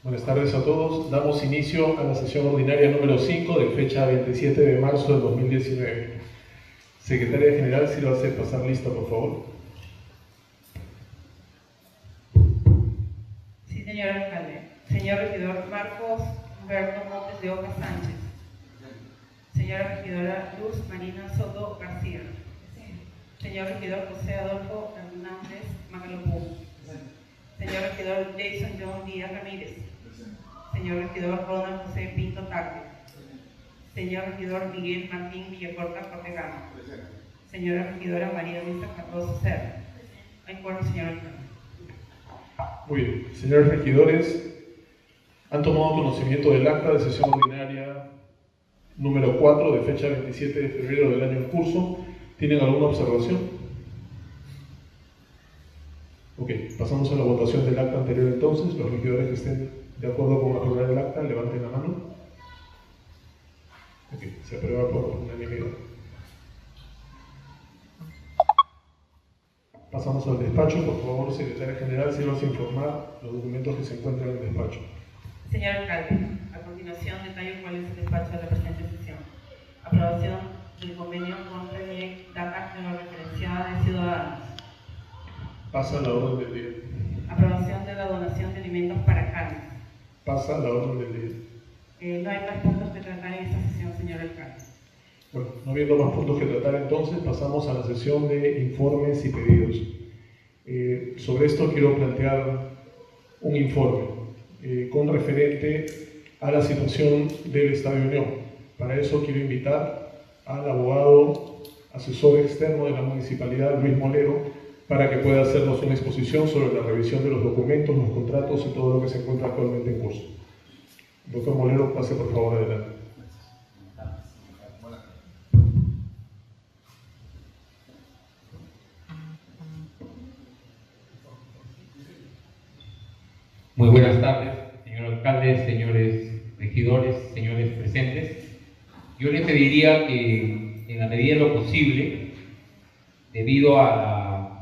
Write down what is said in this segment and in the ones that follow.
Buenas tardes a todos. Damos inicio a la sesión ordinaria número 5 de fecha 27 de marzo del 2019. Secretaria General, si lo hace pasar lista, por favor. Sí, señor alcalde. Señor regidor Marcos Humberto Montes de Oca Sánchez. Señora regidora Luz Marina Soto García. Señor regidor José Adolfo Hernández Magalopú. Señor regidor Jason John Díaz Ramírez. Señor regidor Ronald José Pinto Tagle. Señor regidor Miguel Martín Villacorta Cortegano. Señora regidora María Luisa Cardoso Serra. En acuerdo, señor alcalde. Muy bien. Señores regidores, han tomado conocimiento del acta de sesión ordinaria número 4 de fecha 27 de febrero del año en curso. ¿Tienen alguna observación? Ok, pasamos a la votación del acta anterior entonces. Los regidores que estén de acuerdo con aprobar el acta, levanten la mano. Ok, se aprueba por unanimidad. Pasamos al despacho. Por favor, secretaria general, si vas a informar los documentos que se encuentran en el despacho. Señor alcalde, a continuación detallo cuál es el despacho de la presente sesión. Aprobación del convenio con Redec Data georreferenciada de ciudadanos. Pasa la orden del día. Aprobación de la donación de alimentos para carnes. Pasa la orden del día. No hay más puntos que tratar en esta sesión, señor alcalde. Bueno, no habiendo más puntos que tratar entonces, pasamos a la sesión de informes y pedidos. Sobre esto quiero plantear un informe con referente a la situación del Estadio Unión. Para eso quiero invitar al abogado asesor externo de la Municipalidad, Luis Molero, para que pueda hacernos una exposición sobre la revisión de los documentos, los contratos y todo lo que se encuentra actualmente en curso. Doctor Molero, pase por favor adelante. Muy buenas tardes, señor alcalde, señores regidores, señores presentes. Yo les pediría que, en la medida de lo posible, debido a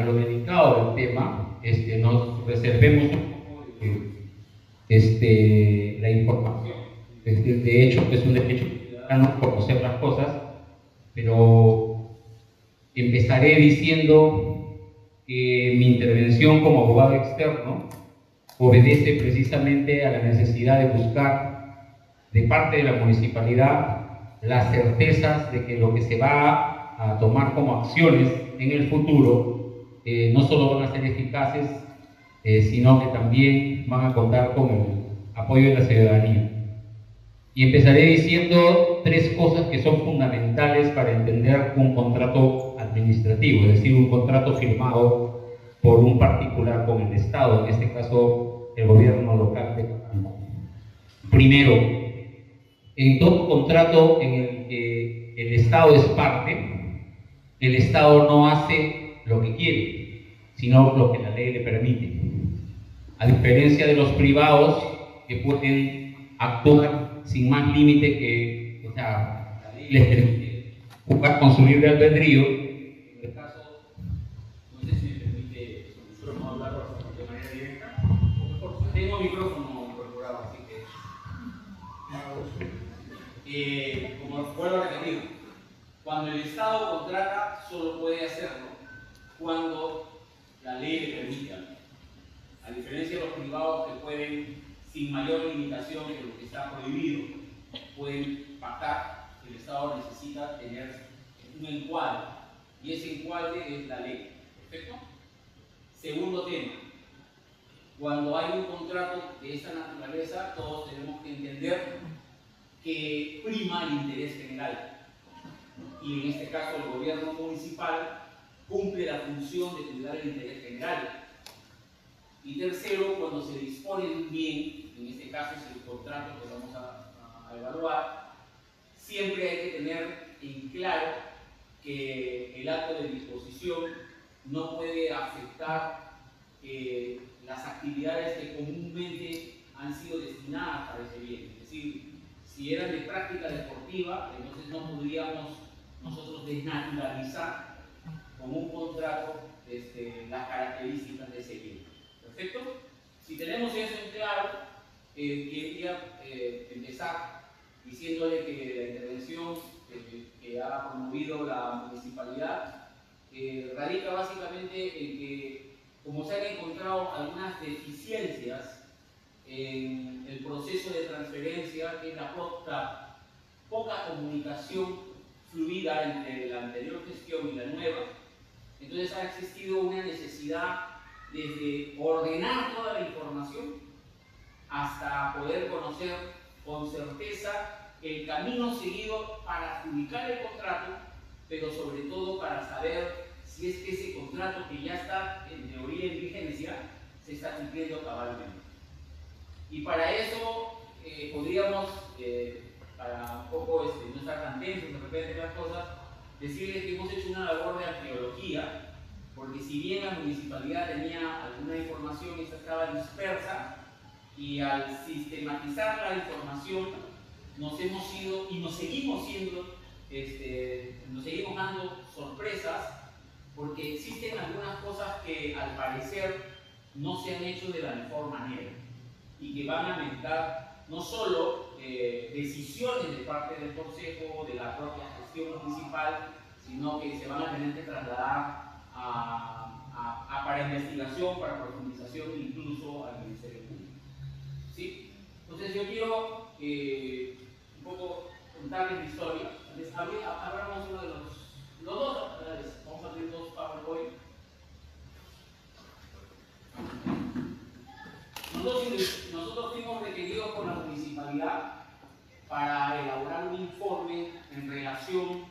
lo delicado del tema, nos reservemos un poco la información. De hecho, es un derecho ciudadano conocer las cosas, pero empezaré diciendo que mi intervención como abogado externo obedece precisamente a la necesidad de buscar de parte de la municipalidad las certezas de que lo que se va a tomar como acciones en el futuro no solo van a ser eficaces, sino que también van a contar con el apoyo de la ciudadanía. Y empezaré diciendo tres cosas que son fundamentales para entender un contrato administrativo, es decir, un contrato firmado por un particular con el Estado, en este caso el gobierno local de Cochabamba. Primero, en todo contrato en el que el Estado es parte, el Estado no hace lo que quiere, sino lo que la ley le permite. A diferencia de los privados que pueden actuar sin más límite que, la ley les permite jugar con su libre albedrío. En el caso, no sé si me permite no hablar de manera directa, o mejor, tengo micrófono incorporado, así que como vuelvo a repetir, cuando el Estado contrata solo puede hacerlo cuando la ley le permita, a diferencia de los privados que pueden, sin mayor limitación de lo que está prohibido, pueden pactar. El Estado necesita tener un encuadre, y ese encuadre es la ley. ¿Perfecto? Segundo tema, cuando hay un contrato de esta naturaleza, todos tenemos que entender que prima el interés general, y en este caso el gobierno municipal cumple la función de cuidar el interés general. Y tercero, cuando se dispone de un bien, en este caso es el contrato que vamos a evaluar, siempre hay que tener en claro que el acto de disposición no puede afectar las actividades que comúnmente han sido destinadas para ese bien. Es decir, si eran de práctica deportiva, entonces no podríamos nosotros desnaturalizar con un contrato las características de ese bien. ¿Perfecto? Si tenemos eso en claro, quería empezar diciéndole que la intervención que ha promovido la municipalidad radica básicamente en que, como se han encontrado algunas deficiencias en el proceso de transferencia, que es la poca comunicación fluida entre la anterior gestión y la nueva, entonces ha existido una necesidad desde ordenar toda la información hasta poder conocer con certeza el camino seguido para adjudicar el contrato, pero sobre todo para saber si es que ese contrato que ya está en teoría en vigencia se está cumpliendo cabalmente. Y para eso podríamos, para un poco no estar tan tensos de repente las cosas, decirles que hemos hecho una labor de arqueología, porque si bien la municipalidad tenía alguna información, esta estaba dispersa, y al sistematizar la información nos hemos ido y nos seguimos dando sorpresas, porque existen algunas cosas que al parecer no se han hecho de la mejor manera y que van a ameritar no solo decisiones de parte del Consejo, de la propia gestión municipal, sino que se van a tener que trasladar para investigación, para profundización, incluso al Ministerio Público. ¿Sí? Entonces yo quiero un poco contarles la historia. Hablamos uno de los dos, vamos a abrir dos PowerPoint. Nosotros fuimos requeridos por la municipalidad para elaborar un informe en relación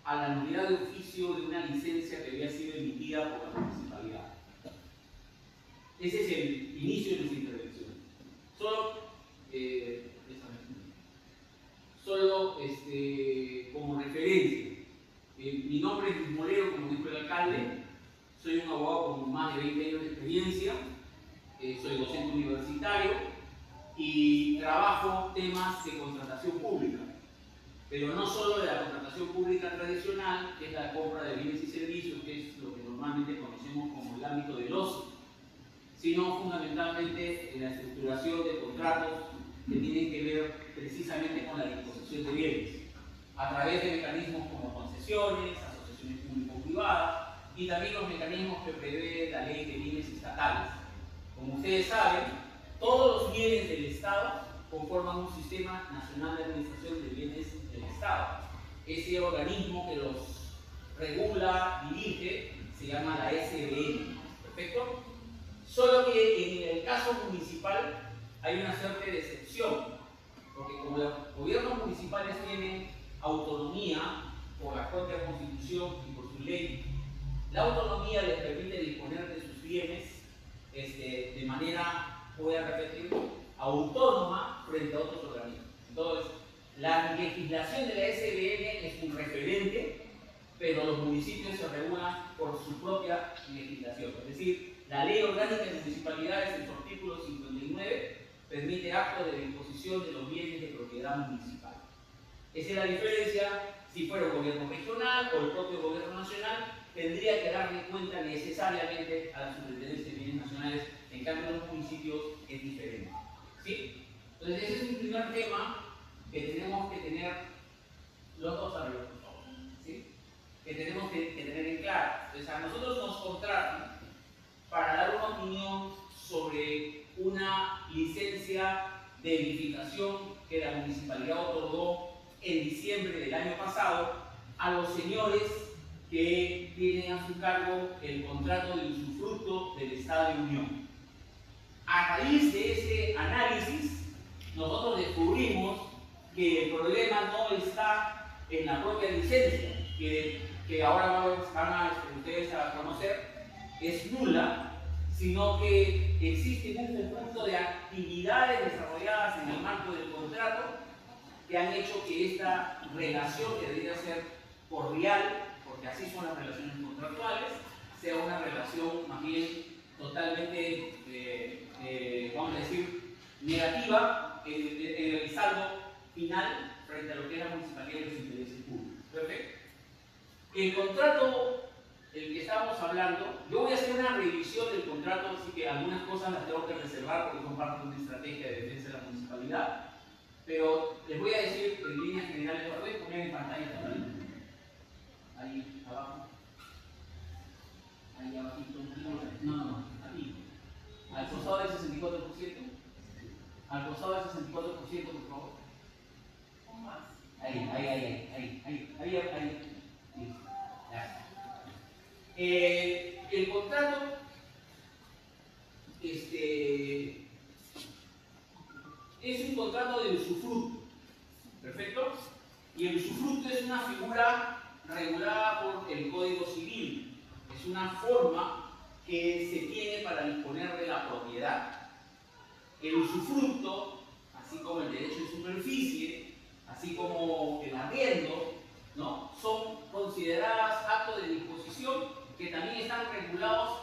a la nulidad de oficio de una licencia que había sido emitida por la municipalidad. Ese es el inicio de nuestra intervención. Solo como referencia. Mi nombre es Luis Molero, como dijo el alcalde. Soy un abogado con más de 20 años de experiencia. Soy docente universitario y trabajo temas de contratación pública. Pero no solo de la contratación pública tradicional, que es la compra de bienes y servicios, que es lo que normalmente conocemos como el ámbito del ocio, sino fundamentalmente en la estructuración de contratos que tienen que ver precisamente con la disposición de bienes, a través de mecanismos como concesiones, asociaciones público-privadas y también los mecanismos que prevé la ley de bienes estatales. Como ustedes saben, todos los bienes del Estado conforman un sistema nacional de administración de bienes del Estado. Ese organismo que los regula, dirige, se llama la SBN. ¿Perfecto? Solo que en el caso municipal hay una suerte de excepción, porque como los gobiernos municipales tienen autonomía por la propia Constitución y por su ley, la autonomía les permite disponer de sus bienes de manera, voy a repetir, autónoma frente a otros organismos. Entonces, la legislación de la SBN es un referente, pero los municipios se regulan por su propia legislación. Es decir, la Ley Orgánica de Municipalidades, en su artículo 59, permite acto de disposición de los bienes de propiedad municipal. Esa es la diferencia. Si fuera un gobierno regional o el propio gobierno nacional, tendría que darle cuenta necesariamente a la Superintendencia de Bienes Nacionales. En cambio, en los municipios es diferente. ¿Sí? Entonces, ese es un primer tema que tenemos que tener los dos arriba, por favor. ¿Sí? Que tenemos que tener en claro. Entonces, a nosotros nos contratan para dar una opinión sobre una licencia de edificación que la municipalidad otorgó en diciembre del año pasado a los señores que tienen a su cargo el contrato de usufructo del Estado de Unión. A raíz de ese análisis, nosotros descubrimos que el problema no está en la propia licencia, que ahora van ustedes a conocer, es nula, sino que existe un conjunto de actividades desarrolladas en el marco del contrato que han hecho que esta relación, que debería ser cordial, porque así son las relaciones contractuales, sea una relación más bien totalmente, vamos a decir, negativa en el saldo final frente a lo que es la municipalidad y los intereses públicos. Perfecto. El contrato el que estamos hablando, yo voy a hacer una revisión del contrato, así que algunas cosas las tengo que reservar porque son parte de una estrategia de defensa de la municipalidad, pero les voy a decir en líneas generales, lo voy a poner en pantalla también, ahí abajo, ahí abajito, no, aquí, al costado del 64%, al costado del 64%, por favor. Un más. Ahí. Listo. Ya. El contrato es un contrato de usufructo. ¿Perfecto? Y el usufructo es una figura regulada por el Código Civil. Es una forma que se tiene para disponer de la propiedad. El usufructo, así como el derecho de superficie, así como el arriendo, ¿no? Son consideradas actos de disposición que también están regulados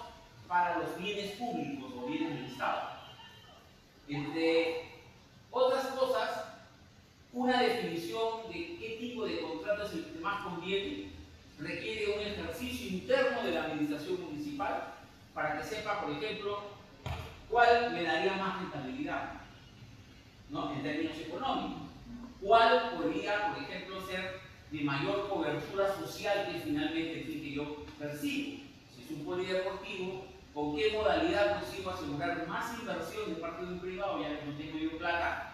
para los bienes públicos o bienes del Estado. Entre otras cosas, una definición de qué tipo de contrato es el que más conviene requiere un ejercicio interno de la administración municipal para que sepa, por ejemplo, cuál me daría más rentabilidad, ¿no? En términos económicos. ¿Cuál podría, por ejemplo, ser de mayor cobertura social que finalmente el fin que yo persigo? Si es un polideportivo, ¿con qué modalidad consigo asegurar más inversión de parte de un privado, ya que no tengo yo plata?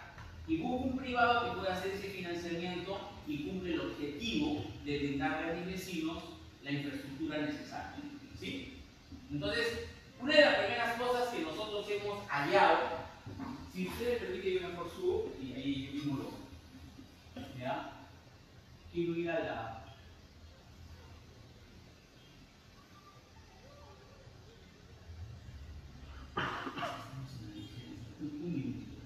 Y busco un privado que pueda hacer ese financiamiento y cumple el objetivo de brindarle a mis vecinos la infraestructura necesaria. ¿Sí? Entonces, una de las primeras cosas que nosotros hemos hallado, si ustedes permiten, yo mejor subo y ahí yo mismo lo. ¿Ya? Quiero ir a la. Un minutito.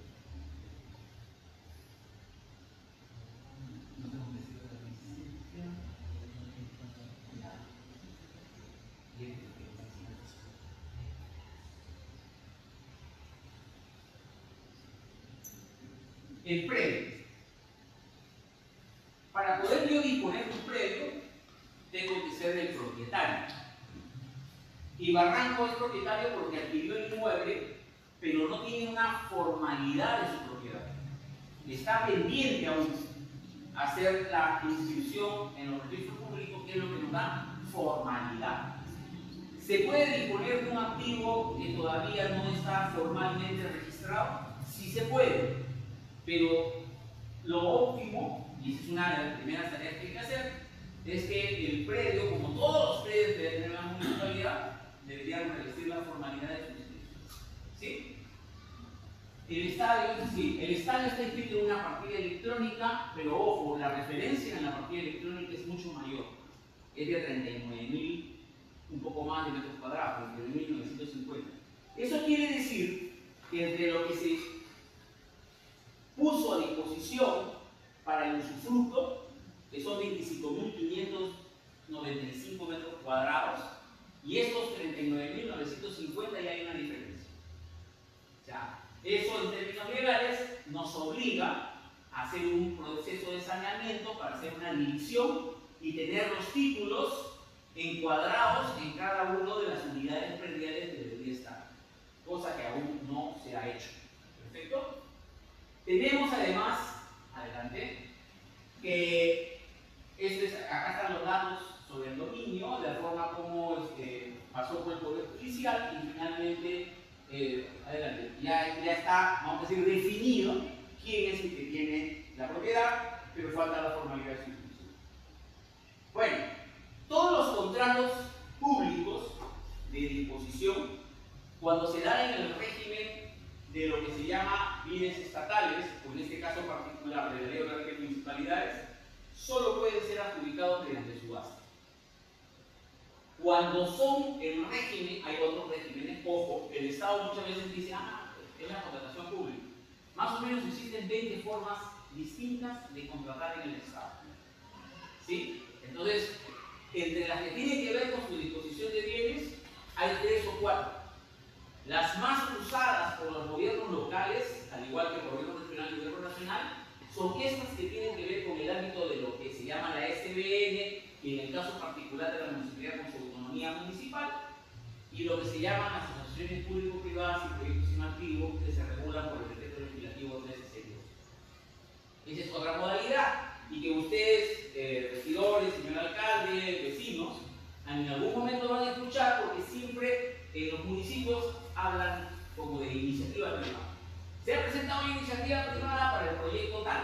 No tengo que decir la licencia. El predio. Para poder yo disponer de un predio, tengo que ser el propietario. Y Barranco es propietario porque adquirió el inmueble, pero no tiene una formalidad de su propiedad. Está pendiente aún hacer la inscripción en los registros públicos, que es lo que nos da formalidad. ¿Se puede disponer de un activo que todavía no está formalmente registrado? Sí se puede, pero lo óptimo, y esa es una de las primeras tareas que hay que hacer, es que el predio, como todos los predios de tener la municipalidad, deberían revestir la formalidad de su inscripción. ¿Sí? El estadio, sí, el estadio está inscrito en una partida electrónica, pero ojo, la referencia en la partida electrónica es mucho mayor. Es de 39.000, un poco más de metros cuadrados, 39.950. Eso quiere decir que entre lo que se puso a disposición para el usufructo, que son 25.595 metros cuadrados, y estos 39.950 ya hay una diferencia. O sea, eso en términos legales nos obliga a hacer un proceso de saneamiento para hacer una división y tener los títulos encuadrados en cada una de las unidades prediales que debería estar, cosa que aún no se ha hecho. ¿Perfecto? Tenemos además, adelante, que acá están los datos sobre el dominio, de la forma como pasó por el Poder Judicial y finalmente, adelante, ya está, vamos a decir, definido quién es el que tiene la propiedad, pero falta la formalidad de su inscripción. Bueno, todos los contratos públicos de disposición, cuando se dan en el régimen de lo que se llama bienes estatales, o en este caso particular de la ley orgánica de municipalidades, solo pueden ser adjudicados mediante subasta. Cuando son en régimen, hay otros regímenes, ojo, el Estado muchas veces dice, es la contratación pública. Más o menos existen 20 formas distintas de contratar en el Estado. ¿Sí? Entonces, entre las que tienen que ver con su disposición de bienes, hay 3 o 4. Las más usadas por los gobiernos locales, al igual que el gobierno regional y el gobierno nacional, son estas que tienen que ver con el ámbito de lo que se llama la SBN, y en el caso particular de la municipalidad con su autonomía autonomía municipal, y lo que se llaman las asociaciones público-privadas y proyectos inactivos que se regulan por el decreto legislativo 1362. Esa es otra modalidad, y que ustedes, regidores, señor alcalde, vecinos, en algún momento van a escuchar, porque siempre los municipios hablan como de iniciativa privada. Se ha presentado una iniciativa privada para el proyecto tal.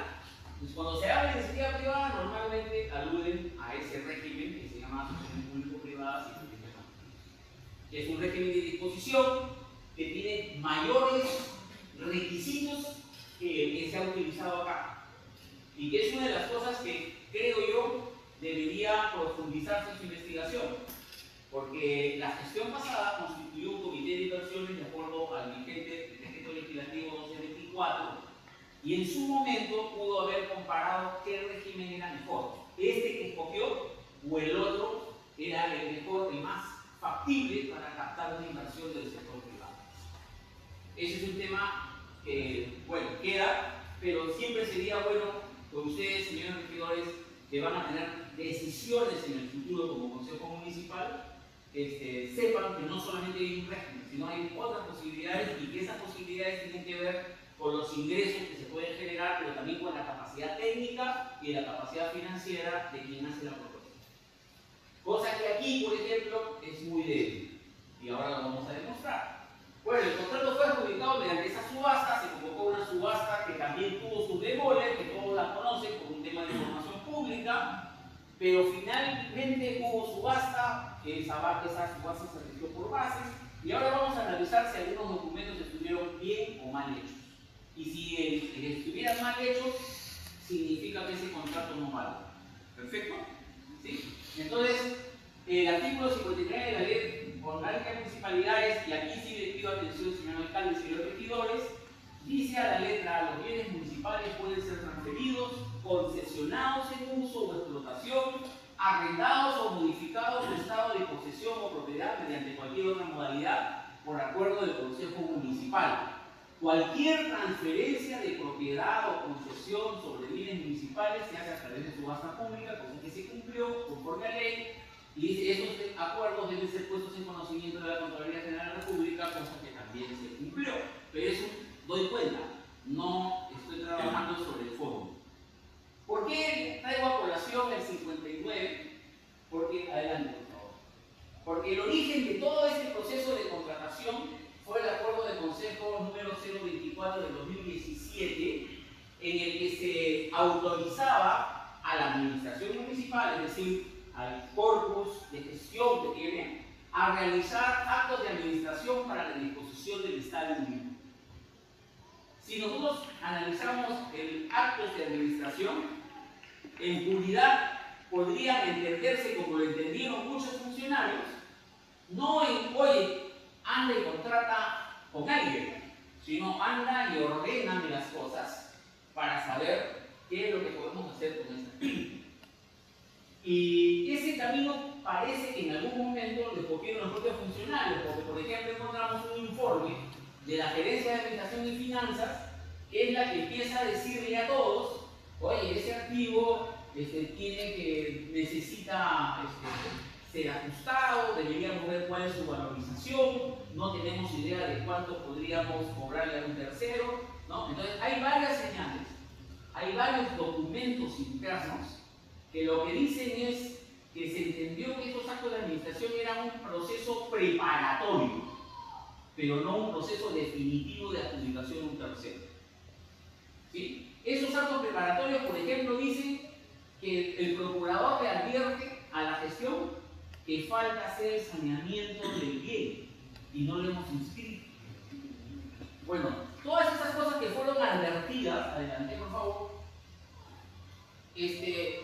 Entonces, cuando se habla de iniciativa privada, normalmente aluden a ese régimen que se llama asociaciones público-privadas y proyectos inactivos, que es un régimen de disposición que tiene mayores requisitos que el que se ha utilizado acá, y que es una de las cosas que creo yo debería profundizarse en su investigación, porque la gestión pasada constituyó un comité de inversiones de acuerdo al vigente decreto legislativo 1224, y en su momento pudo haber comparado qué régimen era mejor, este que escogió o el otro era el mejor, el más factible para captar una inversión del sector privado. Ese es un tema que, bueno, queda, pero siempre sería bueno que ustedes, señores regidores, que van a tener decisiones en el futuro como Consejo Municipal, sepan que no solamente hay un régimen, sino hay otras posibilidades, y que esas posibilidades tienen que ver con los ingresos que se pueden generar, pero también con la capacidad técnica y la capacidad financiera de quien hace la propuesta. Cosa que aquí, por ejemplo, es muy débil, y ahora lo vamos a demostrar. Bueno, el contrato fue adjudicado mediante esa subasta, se convocó una subasta que también tuvo sus bemoles, que todos la conocen por un tema de información pública, pero finalmente hubo subasta, esa subasta se registró por bases, y ahora vamos a analizar si algunos documentos estuvieron bien o mal hechos. Y si estuvieran mal hechos, significa que ese contrato no vale. ¿Perfecto? ¿Sí? Entonces, el artículo 59 de la Ley Orgánica de Municipalidades, y aquí sí le pido atención, señor alcalde y señores regidores, dice a la letra: los bienes municipales pueden ser transferidos, concesionados en uso o explotación, arrendados o modificados en estado de posesión o propiedad mediante cualquier otra modalidad por acuerdo del Consejo Municipal. Cualquier transferencia de propiedad o concesión sobre bienes municipales se hace a través de subasta pública, cosa que se cumplió conforme a ley, y dice: esos acuerdos deben ser puestos en conocimiento de la Contraloría General de la República, cosa que también se cumplió. Pero eso doy cuenta, no estoy trabajando sobre el fondo. ¿Por qué traigo a colación el 59? Porque, adelante por favor, porque el origen de todo este proceso de contratación fue el acuerdo de consejo número 024 de 2017, en el que se autorizaba a la administración municipal, es decir, al corpus de gestión que tiene, a realizar actos de administración para la disposición del Estado Unido. Si nosotros analizamos el actos de administración, en puridad podrían entenderse como lo entendieron muchos funcionarios, no en: oye, anda y contrata con alguien, sino anda y ordéname las cosas para saber qué es lo que podemos hacer con esta actividad. Y ese camino parece que en algún momento lo escogieron los propios funcionarios, porque por ejemplo encontramos un informe de la Gerencia de Administración y Finanzas, que es la que empieza a decirle a todos: oye, ese activo necesita ser ajustado, deberíamos ver cuál es su valorización, no tenemos idea de cuánto podríamos cobrarle a un tercero, ¿no? Entonces hay varias señales, hay varios documentos internos que lo que dicen es que se entendió que estos actos de administración eran un proceso preparatorio, pero no un proceso definitivo de adjudicación a un tercero. ¿Sí? Esos actos preparatorios, por ejemplo, dicen que el procurador le advierte a la gestión que falta hacer el saneamiento del bien y no lo hemos inscrito. Bueno, todas esas cosas que fueron advertidas, adelante por favor,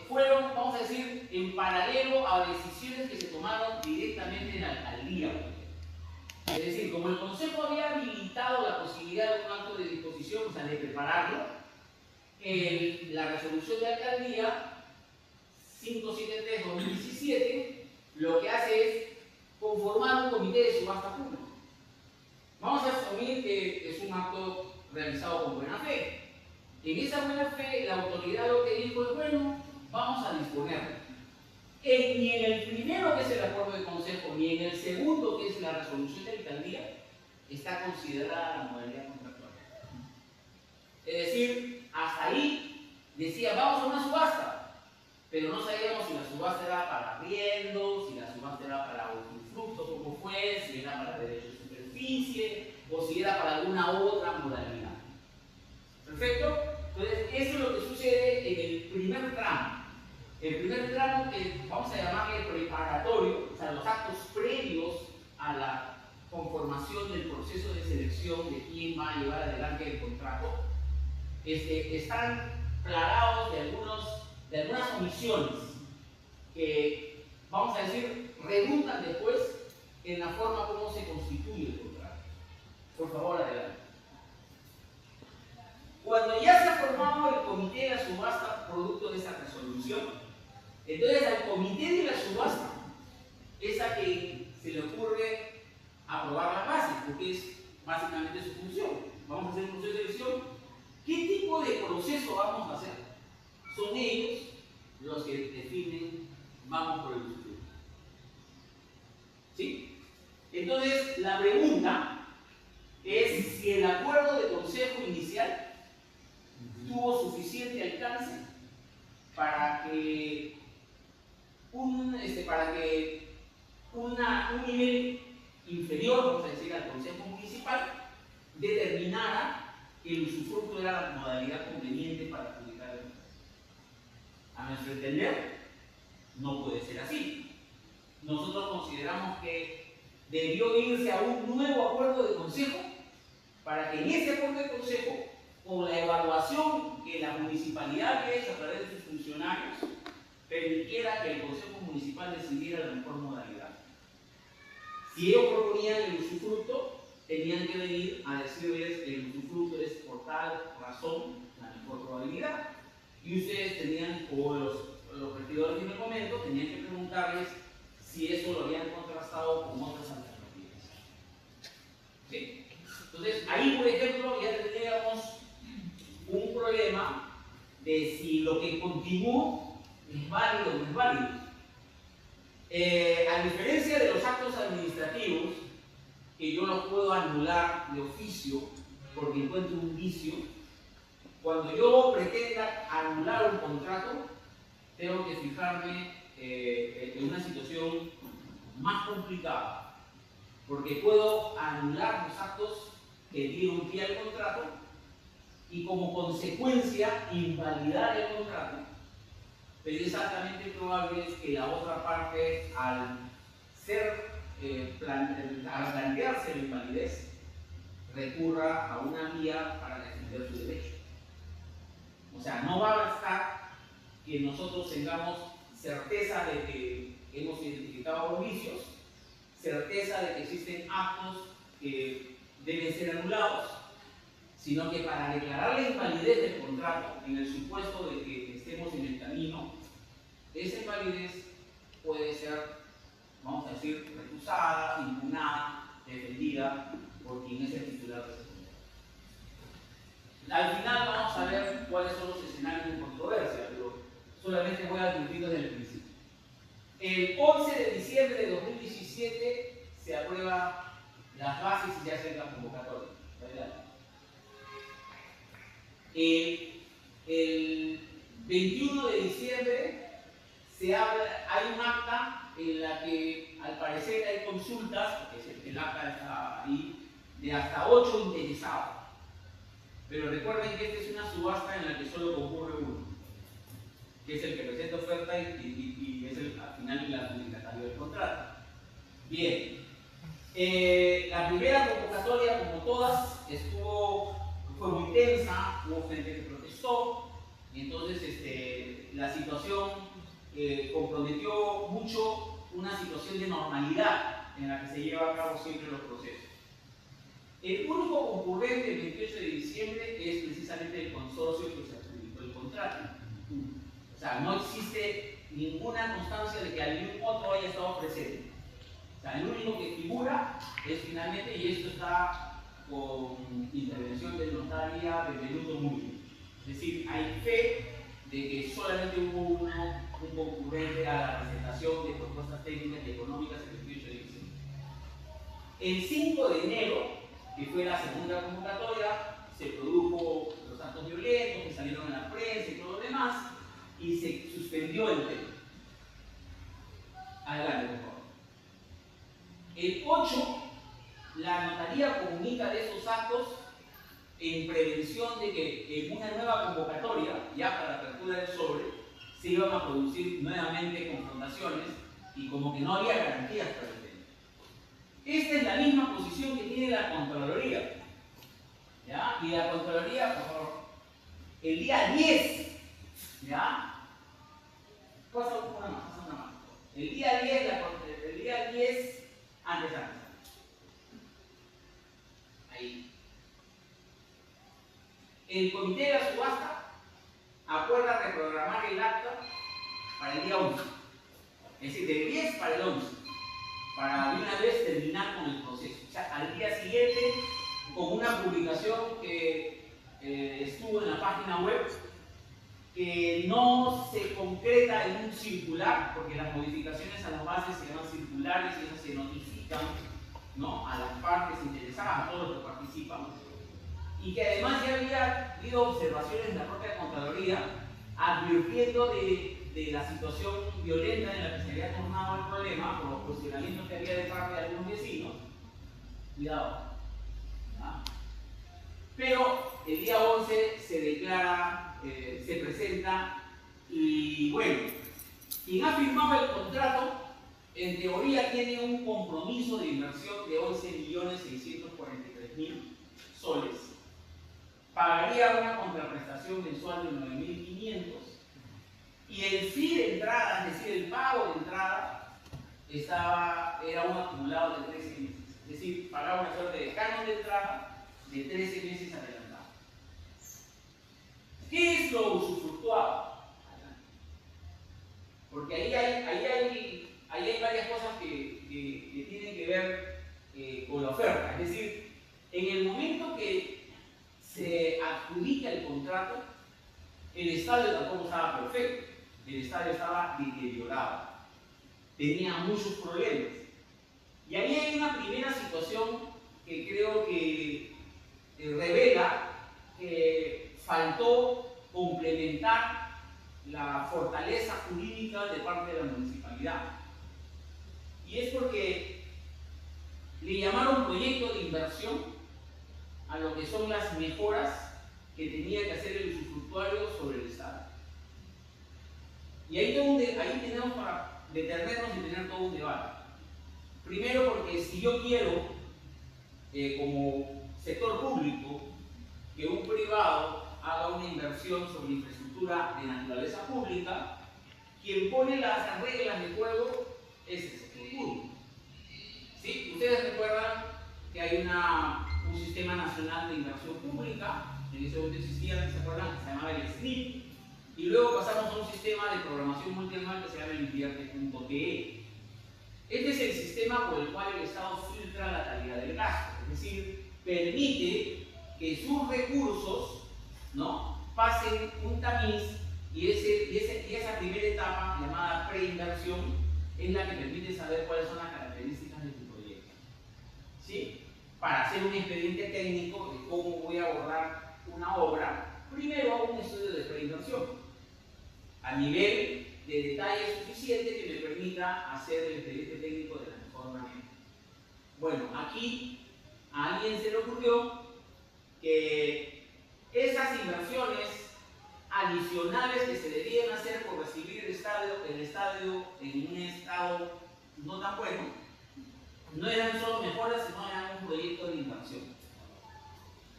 fueron, vamos a decir, en paralelo a decisiones que se tomaron directamente en la alcaldía. Es decir, como el Consejo había habilitado la posibilidad de un acto de disposición, o sea, de prepararlo, la resolución de alcaldía 573/2017 lo que hace es conformar un comité de subasta pública. Vamos a asumir que es un acto realizado con buena fe. En esa buena fe, la autoridad lo que dijo es: bueno, vamos a disponer. ni en el primero, que es el acuerdo de consejo, ni en el segundo, que es la resolución de alcaldía, está considerada la modalidad contractual. Es decir, hasta ahí decía, vamos a una subasta, pero no sabíamos si la subasta era para arriendo, si la subasta era para usufructo, como fue, si era para derecho de superficie, o si era para alguna otra modalidad. ¿Perfecto? Entonces, eso es lo que sucede en el primer tramo. El primer tramo, que vamos a llamarle preparatorio, o sea, los actos previos a la conformación del proceso de selección de quién va a llevar adelante el contrato, están plagados de algunas omisiones que, vamos a decir, redundan después en la forma como se constituye el contrato. Por favor, adelante. Cuando ya se ha formado el comité de la subasta producto de esa resolución, entonces al comité de la subasta es a quien se le ocurre aprobar las bases, porque es básicamente su función. Vamos a hacer un proceso de selección. ¿Qué tipo de proceso vamos a hacer? Son ellos los que definen, vamos por el usufructo. ¿Sí? Entonces, la pregunta es si el acuerdo de consejo inicial tuvo suficiente alcance para que un nivel inferior, vamos a decir, al consejo municipal, determinara que el usufructo era la modalidad conveniente para adjudicar el contrato. A nuestro entender, no puede ser así. Nosotros consideramos que debió irse a un nuevo acuerdo de consejo para que en ese acuerdo de consejo, con la evaluación que la municipalidad había hecho a través de sus funcionarios, permitiera que el consejo municipal decidiera la mejor modalidad. Si ellos proponían el usufructo, tenían que venir a decirles que el usufructo es por tal razón la mejor probabilidad. Y ustedes tenían, o los regidores en el momento, tenían que preguntarles si eso lo habían contrastado con otras alternativas. ¿Sí? Entonces, ahí, por ejemplo, ya tendríamos un problema de si lo que continuó es válido o no es válido. A diferencia de los actos administrativos, que yo los puedo anular de oficio porque encuentro un vicio, cuando yo pretenda anular un contrato, tengo que fijarme en una situación más complicada, porque puedo anular los actos que dieron pie al contrato y como consecuencia invalidar el contrato, pero es altamente probable que la otra parte, al plantearse la invalidez, recurra a una vía para defender su derecho. O sea, no va a bastar que nosotros tengamos certeza de que hemos identificado los vicios, certeza de que existen actos que deben ser anulados, sino que para declarar la invalidez del contrato, en el supuesto de que estemos en el camino, esa invalidez puede ser, vamos a decir, recusada, impugnada, defendida por quien es el titular de ese contrato. Al final vamos a ver cuáles son los escenarios de controversia, pero solamente voy a admitirlo desde el principio. El 11 de diciembre de 2017 se aprueban las bases y se hace la convocatoria. El 21 de diciembre hay un acta en la que al parecer hay consultas, porque el acta está ahí, de hasta 8 interesados. Pero recuerden que esta es una subasta en la que solo concurre uno, que es el que presenta oferta y es al final el adjudicatario del contrato. Bien, la primera convocatoria, como todas, fue muy tensa, hubo gente que protestó, y entonces la situación comprometió mucho una situación de normalidad en la que se lleva a cabo siempre los procesos. El único concurrente el 28 de diciembre es precisamente el consorcio que se adjudicó el contrato. O sea, no existe ninguna constancia de que algún otro haya estado presente. O sea, el único que figura es finalmente, y esto está con intervención de notaria de Benvenuto Murillo. Es decir, hay fe de que solamente hubo uno un concurrente a la presentación de propuestas técnicas y económicas el 28 de diciembre. El 5 de enero, que fue la segunda convocatoria, se produjo los actos violentos que salieron en la prensa y todo lo demás, y se suspendió el tema. Adelante, por favor. El 8, la notaría comunica de esos actos en prevención de que en una nueva convocatoria, ya para la apertura del sobre, se iban a producir nuevamente confrontaciones y como que no había garantías para el tema. Esta es la misma posición que tiene la Contraloría. ¿Ya? Y la Contraloría, por favor, el día 10, ¿ya? Pasa una más. El día 10, antes. Ahí. El comité de la subasta acuerda reprogramar el acta para el día 11. Es decir, del 10 para el 11. Para de una vez terminar con el proceso. O sea, al día siguiente, con una publicación que estuvo en la página web, que no se concreta en un circular, porque las modificaciones a las bases se llaman circulares y esas se notifican, ¿no?, a las partes interesadas, a todos los que participan, y que además ya había habido observaciones en la propia Contraloría advirtiendo de la situación violenta en la que se había tornado el problema por los cuestionamientos que había de parte de algunos vecinos. Cuidado. ¿Ya? Pero el día 11 se declara, se presenta y bueno, quien ha firmado el contrato en teoría tiene un compromiso de inversión de 11.643.000 soles. Pagaría una contraprestación mensual de 9.500 y el fee de entrada, es decir, el pago de entrada, era un acumulado de 13 meses. Es decir, pagaba una suerte de canon de entrada de 13 meses adelantado. ¿Qué es lo usufructuado? Porque ahí hay varias cosas que tienen que ver con la oferta. Es decir, en el momento que se adjudica el contrato, el estadio tampoco estaba perfecto. El estadio estaba deteriorado. Tenía muchos problemas. Y ahí hay una primera situación que creo que revela que faltó complementar la fortaleza jurídica de parte de la municipalidad. Y es porque le llamaron proyecto de inversión a lo que son las mejoras que tenía que hacer el usufructuario sobre el Estado. Y ahí tenemos para detenernos y tener todo un debate. Primero porque si yo quiero, como sector público, que un privado haga una inversión sobre infraestructura de naturaleza pública, quien pone las reglas de juego es el sector público. ¿Sí? Ustedes recuerdan que hay un sistema nacional de inversión pública, en ese momento existía, ¿se acuerdan? Que se llamaba el SNIP, y luego pasamos a un sistema de programación multianual que se llama el Invierte.te. Este es el sistema por el cual el Estado filtra la calidad del gasto, es decir, permite que sus recursos, ¿no?, pasen un tamiz y esa primera etapa llamada preinversión es la que permite saber cuáles son las características de tu proyecto. ¿Sí? Para hacer un expediente técnico de cómo voy a abordar una obra, primero hago un estudio de preinversión a nivel de detalle suficiente que me permita hacer el expediente técnico de la mejor manera. Bueno, aquí a alguien se le ocurrió que esas inversiones adicionales que se debían hacer por recibir el estadio en un estado no tan bueno, no eran solo mejoras, sino eran un proyecto de inversión.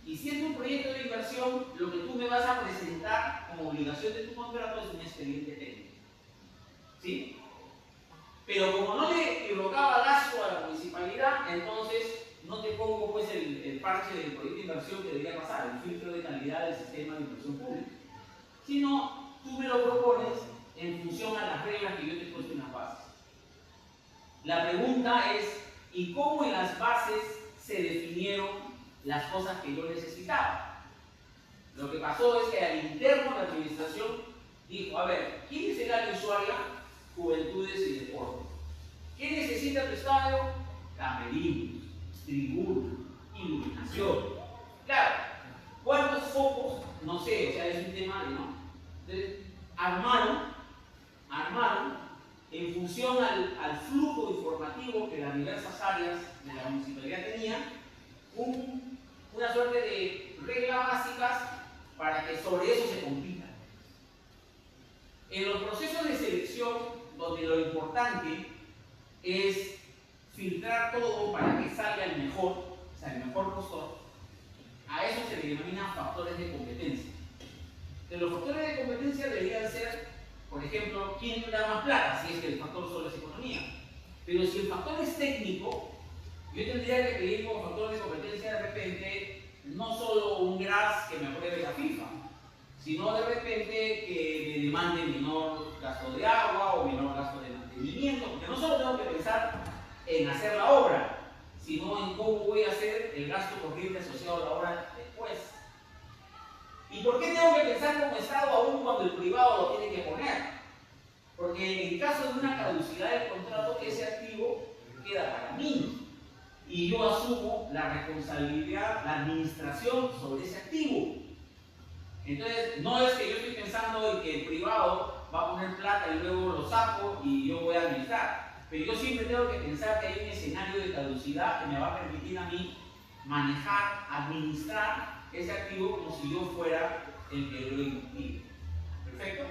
Y siendo un proyecto de inversión, lo que tú me vas a presentar como obligación de tu contrato es un expediente técnico. ¿Sí? Pero como no le evocaba gasto a la municipalidad, entonces no te pongo pues el parche del proyecto de inversión que debería pasar, el filtro de calidad del sistema de inversión pública. Sino tú me lo propones en función a las reglas que yo te he puesto en las bases. La pregunta es, ¿y cómo en las bases se definieron las cosas que yo necesitaba? Lo que pasó es que al interno de la administración dijo, a ver, ¿quién es el área usuaria? Juventudes y deportes. ¿Qué necesita tu estadio? Camerinos, tribunas, iluminación. Claro, ¿cuántos focos? No sé, o sea, es un tema de no. Entonces, armaron en función al flujo informativo que las diversas áreas de la municipalidad tenían, una suerte de reglas básicas para que sobre eso se compita. En los procesos de selección, donde lo importante es filtrar todo para que salga el mejor, o sea, el mejor postor, a eso se le denomina factores de competencia. De los factores de competencia deberían ser, por ejemplo, quién da más plata, si es que el factor solo es economía. Pero si el factor es técnico, yo tendría que pedir como factor de competencia de repente no solo un GRAS que me apruebe la FIFA, sino de repente que me demande menor gasto de agua o menor gasto de mantenimiento, porque no solo tengo que pensar en hacer la obra, sino en cómo voy a hacer el gasto corriente asociado a la obra después. ¿Y por qué tengo que pensar como Estado aún cuando el privado lo tiene que poner? Porque en caso de una caducidad del contrato, ese activo queda para mí. Y yo asumo la responsabilidad, la administración sobre ese activo. Entonces, no es que yo estoy pensando en que el privado va a poner plata y luego lo saco y yo voy a administrar. Pero yo siempre tengo que pensar que hay un escenario de caducidad que me va a permitir a mí manejar, administrar ese activo como si yo fuera el que lo invertí. ¿Perfecto?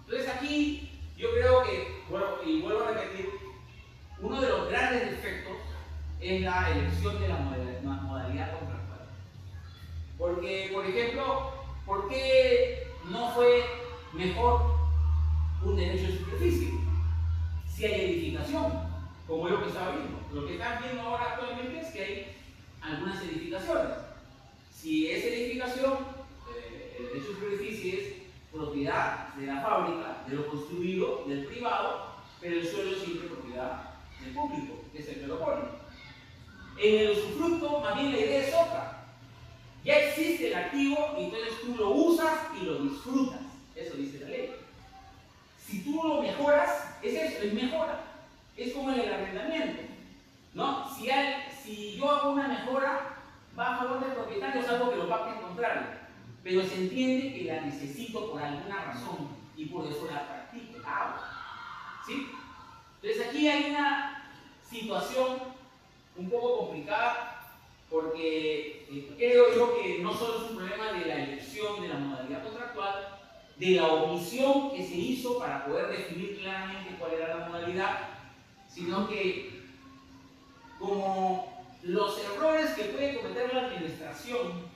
Entonces aquí yo creo que, bueno, y vuelvo a repetir, uno de los grandes defectos es la elección de la modalidad contractual. Porque, por ejemplo, ¿por qué no fue mejor un derecho de superficie? Si hay edificación, como es lo que estaba viendo. Lo que están viendo ahora actualmente es que hay algunas edificaciones. Si es edificación, el derecho de superficie es propiedad de la fábrica, de lo construido, del privado, pero el suelo siempre es propiedad del público, que es el que lo pone. En el usufructo, más bien la idea es otra. Ya existe el activo y entonces tú lo usas y lo disfrutas. Eso dice la ley. Si tú lo mejoras, es eso, es mejora. Es como en el arrendamiento, ¿no? Si yo hago una mejora, va a favor del propietario, es algo que lo pacta en contrario. Pero se entiende que la necesito por alguna razón y por eso la practico, la hago. ¿Sí? Entonces aquí hay una situación un poco complicada porque creo yo que no solo es un problema de la elección de la modalidad contractual, de la omisión que se hizo para poder definir claramente cuál era la modalidad, sino que como los errores que puede cometer la administración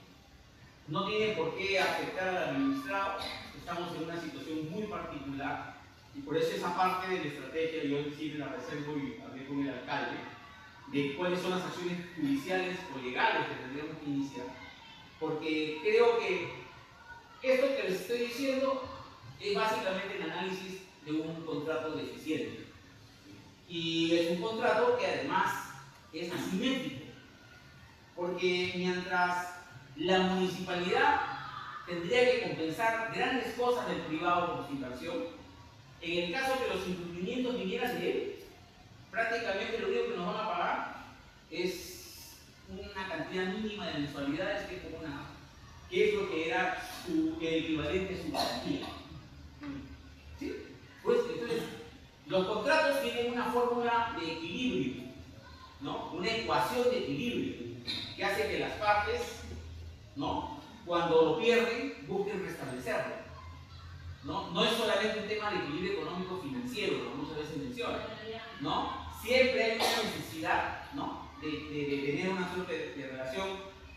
no tienen por qué afectar al administrado, estamos en una situación muy particular y por eso esa parte de la estrategia yo siempre la reservo y hablé con el alcalde de cuáles son las acciones judiciales o legales que tendremos que iniciar, porque creo que esto que les estoy diciendo es básicamente el análisis de un contrato deficiente. Y es un contrato que además es asimétrico. Porque mientras la municipalidad tendría que compensar grandes cosas del privado por su inversión, en el caso que los incumplimientos vinieran de él, prácticamente lo único que nos van a pagar es una cantidad mínima de mensualidades que es como una, que es lo que era el equivalente a su garantía. ¿Sí? Pues entonces, los contratos tienen una fórmula de equilibrio, ¿no? Una ecuación de equilibrio que hace que las partes, ¿no?, cuando lo pierden, busquen restablecerlo. No es solamente un tema de equilibrio económico financiero, como muchas veces menciona, ¿no? Siempre hay una necesidad, ¿no?, de tener una suerte de relación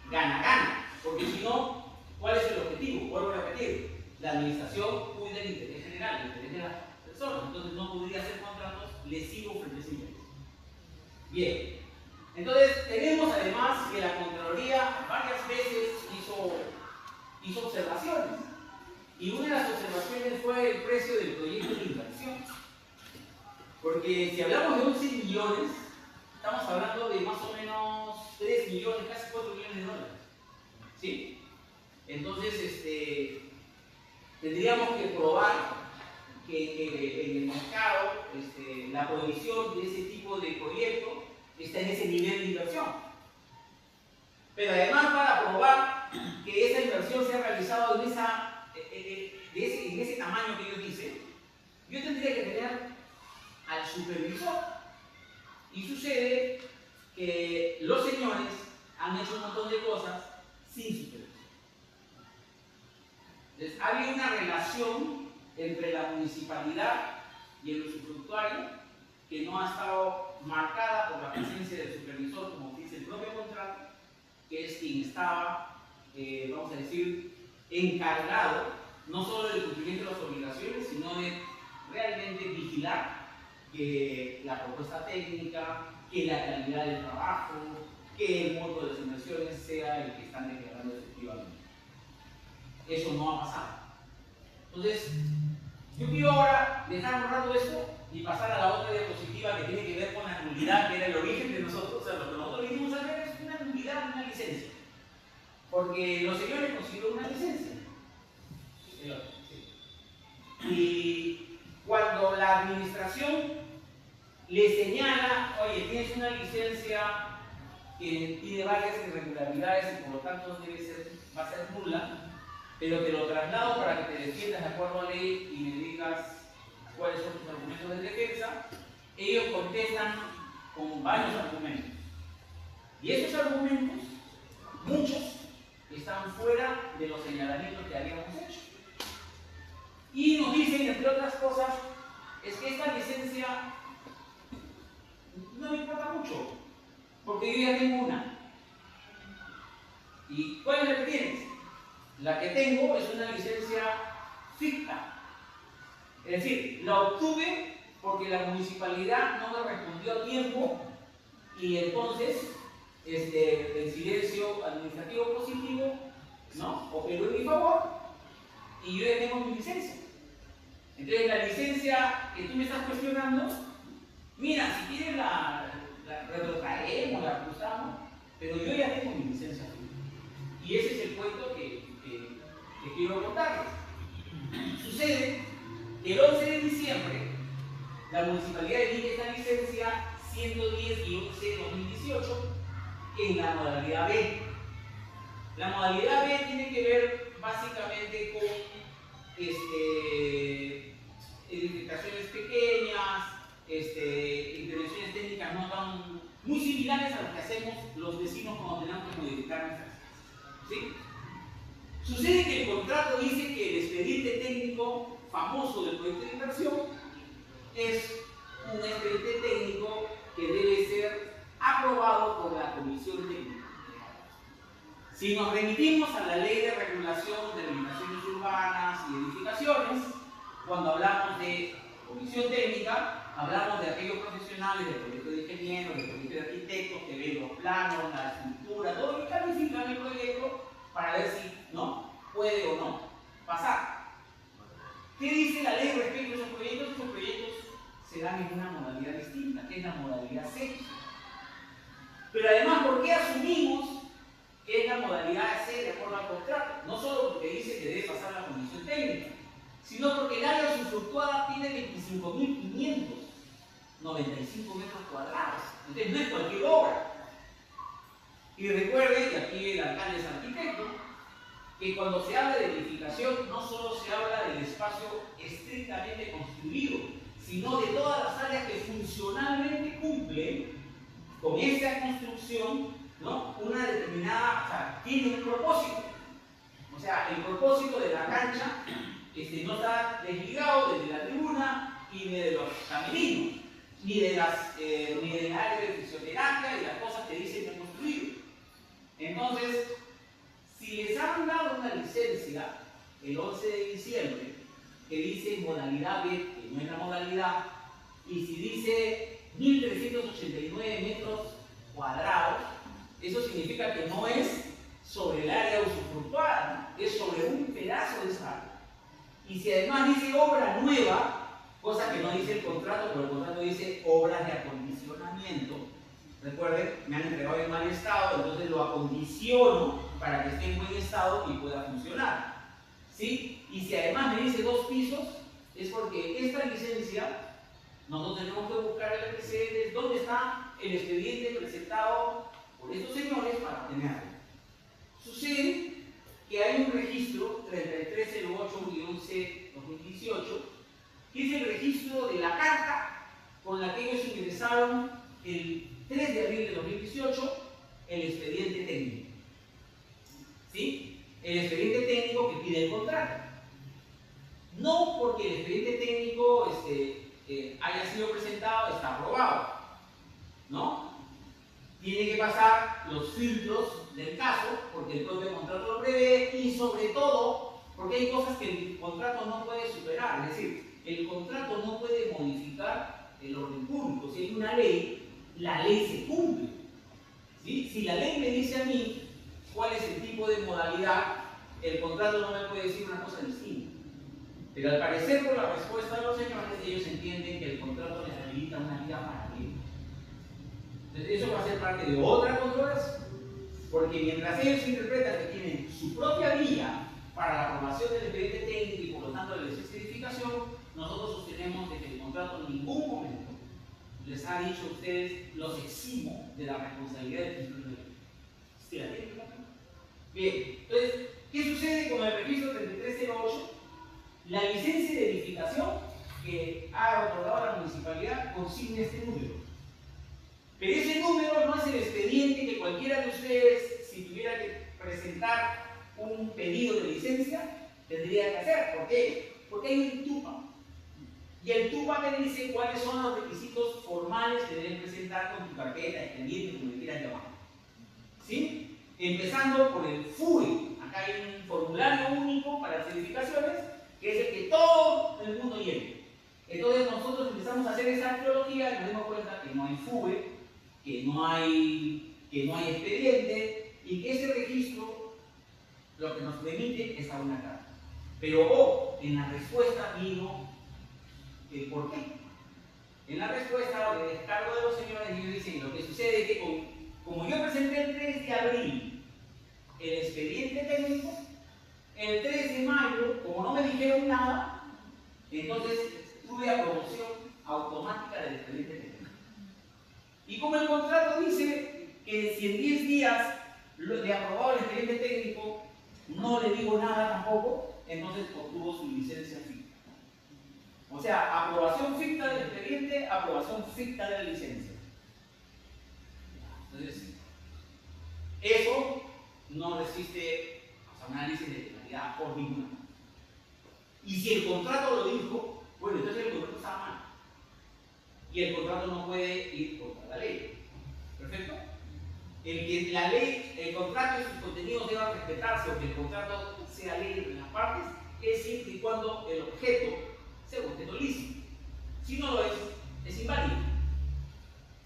gana-gana, porque si no, ¿cuál es el objetivo? Vuelvo a repetir, la administración cuida el interés general, el interés de las personas, entonces no podría hacer contratos lesivos frente a ese interés. Bien, entonces tenemos además que la Contraloría varias veces hizo observaciones, y una de las observaciones fue el precio del proyecto de inversión, porque si hablamos de 11 millones, estamos hablando de más o menos 3 millones, casi 4 millones de dólares, ¿sí? Entonces, tendríamos que probar que en el mercado la provisión de ese tipo de proyecto está en ese nivel de inversión. Pero además, para probar que esa inversión se ha realizado en ese tamaño que yo dice, yo tendría que tener al supervisor. Y sucede que los señores han hecho un montón de cosas sin supervisor. Entonces, había una relación entre la municipalidad y el usufructuario que no ha estado marcada por la presencia del supervisor, como dice el propio contrato, que es quien estaba, vamos a decir, encargado no solo del cumplimiento de las obligaciones, sino de realmente vigilar que la propuesta técnica, que la calidad del trabajo, que el monto de las inversiones sea el que están declarando efectivamente. Eso no ha pasado. Entonces, yo quiero ahora dejar un rato esto y pasar a la otra diapositiva que tiene que ver con la nulidad, que era el origen de nosotros. O sea, lo que nosotros vinimos a ver es una nulidad de una licencia. Porque los señores consiguieron una licencia. Sí. Y cuando la administración le señala, oye, tienes una licencia que tiene varias irregularidades y por lo tanto va a ser nula, pero te lo traslado para que te defiendas de acuerdo a ley y me digas cuáles son tus argumentos de defensa, ellos contestan con varios argumentos. Y esos argumentos, muchos, están fuera de los señalamientos que habíamos hecho. Y nos dicen, entre otras cosas, es que esta licencia no me importa mucho, porque yo ya tengo una. ¿Y cuál es la que tienes? La que tengo es una licencia ficta. Es decir, la obtuve porque la municipalidad no me respondió a tiempo y entonces el silencio administrativo positivo, ¿no?, operó en mi favor y yo ya tengo mi licencia. Entonces la licencia que tú me estás cuestionando, mira, si quieres la retrotraemos, la cruzamos, pero yo ya tengo mi licencia. Y ese es el cuento que quiero contarles. Sucede que el 11 de diciembre la municipalidad emite esta licencia 110-11-2018 en la modalidad B. La modalidad B tiene que ver básicamente con edificaciones pequeñas, intervenciones técnicas no tan muy similares a lo que hacemos los vecinos cuando tenemos que modificar nuestras casas. ¿Sí? Sucede que el contrato dice que el expediente técnico famoso del proyecto de inversión es un expediente técnico que debe ser aprobado por la comisión técnica. Si nos remitimos a la Ley de Regulación de Delimitaciones Urbanas y Edificaciones, cuando hablamos de comisión técnica, hablamos de aquellos profesionales del proyecto de ingenieros, del proyecto de arquitectos que ven los planos, la estructura, todo lo que califican el proyecto para ver si puede o no pasar. ¿Qué dice la ley respecto a esos proyectos? Esos proyectos se dan en una modalidad distinta, que es la modalidad C. Pero además, ¿por qué asumimos que es la modalidad C de acuerdo al contrato? No solo porque dice que debe pasar la comisión técnica, sino porque el área usufructuada tiene 25.595 metros cuadrados. Entonces no es cualquier obra. Y recuerden, y aquí el alcalde es arquitecto, que cuando se habla de edificación no solo se habla del espacio estrictamente construido, sino de todas las áreas que funcionalmente cumplen con esa construcción, ¿no?, una determinada, o sea, tiene un propósito. O sea, el propósito de la cancha no está desligado desde la tribuna y ni de los camerinos, ni del área de fisioterapia y las cosas que dicen que han construido. Entonces, si les han dado una licencia el 11 de diciembre que dice modalidad B, que no es la modalidad, y si dice 1.389 metros cuadrados, eso significa que no es sobre el área usufructuada, es sobre un pedazo de esa área. Y si además dice obra nueva, cosa que no dice el contrato, pero el contrato dice obras de acondicionamiento, recuerden, me han entregado en mal estado, entonces lo acondiciono para que esté en buen estado y pueda funcionar. ¿sí? Y si además me dice 2 pisos, es porque esta licencia, nosotros tenemos que buscar el antecedente, dónde está el expediente presentado por estos señores para obtenerlo. Sucede que hay un registro 3308-C-2018, que es el registro de la carta con la que ellos ingresaron el 3 de abril de 2018 el expediente técnico. ¿Sí? El expediente técnico que pide el contrato. No porque el expediente técnico haya sido presentado, está aprobado, ¿no? Tiene que pasar los filtros del caso, porque el propio contrato lo prevé, y sobre todo, porque hay cosas que el contrato no puede superar. Es decir, el contrato no puede modificar el orden público. Si hay una ley, la ley se cumple. ¿Sí? Si la ley me dice a mí cuál es el tipo de modalidad, el contrato no me puede decir una cosa distinta. Pero al parecer, por la respuesta de los señores, ellos entienden que el contrato les habilita una vía paralela. Entonces, eso va a ser parte de otra controversia, porque mientras ellos interpretan que tienen su propia vía para la aprobación del expediente técnico y por lo tanto de la certificación, nosotros sostenemos de que el contrato en ningún momento les ha dicho a ustedes, los eximo de la responsabilidad del título de ley. ¿Sí la tienen? Bien, entonces, ¿qué sucede con el registro 3308? La licencia de edificación que ha otorgado la municipalidad consigna este número. Pero ese número no es el expediente que cualquiera de ustedes, si tuviera que presentar un pedido de licencia, tendría que hacer. ¿Por qué? Porque hay un TUPA. Y el TUPA te dice cuáles son los requisitos formales que deben presentar con tu carpeta, expediente, como le quieran llamar. ¿Sí? Empezando por el FUE. Acá hay un formulario único para certificaciones, que es el que todo el mundo lleve. Entonces nosotros empezamos a hacer esa arqueología y nos dimos cuenta que no hay FUE, que no hay expediente, y que ese registro lo que nos permite es a una carta. Pero en la respuesta vino el por qué. En la respuesta, de descargo de los señores, ellos dicen, lo que sucede es que como yo presenté el 3 de abril el expediente técnico, el 3 de mayo, como no me dijeron nada, entonces tuve aprobación automática del expediente técnico. Y como el contrato dice que si en 10 días le aprobado el expediente técnico, no le digo nada tampoco, entonces obtuvo su licencia ficta. O sea, aprobación ficta del expediente, aprobación ficta de la licencia. Entonces, eso no resiste un análisis de legalidad por ninguna. Y si el contrato lo dijo, bueno, entonces el contrato está mal. Y el contrato no puede ir contra la ley. ¿Perfecto? El que la ley, el contrato y sus contenidos deban respetarse o que el contrato sea ley entre las partes, es siempre y cuando el objeto sea un objeto lícito. Si no lo es inválido.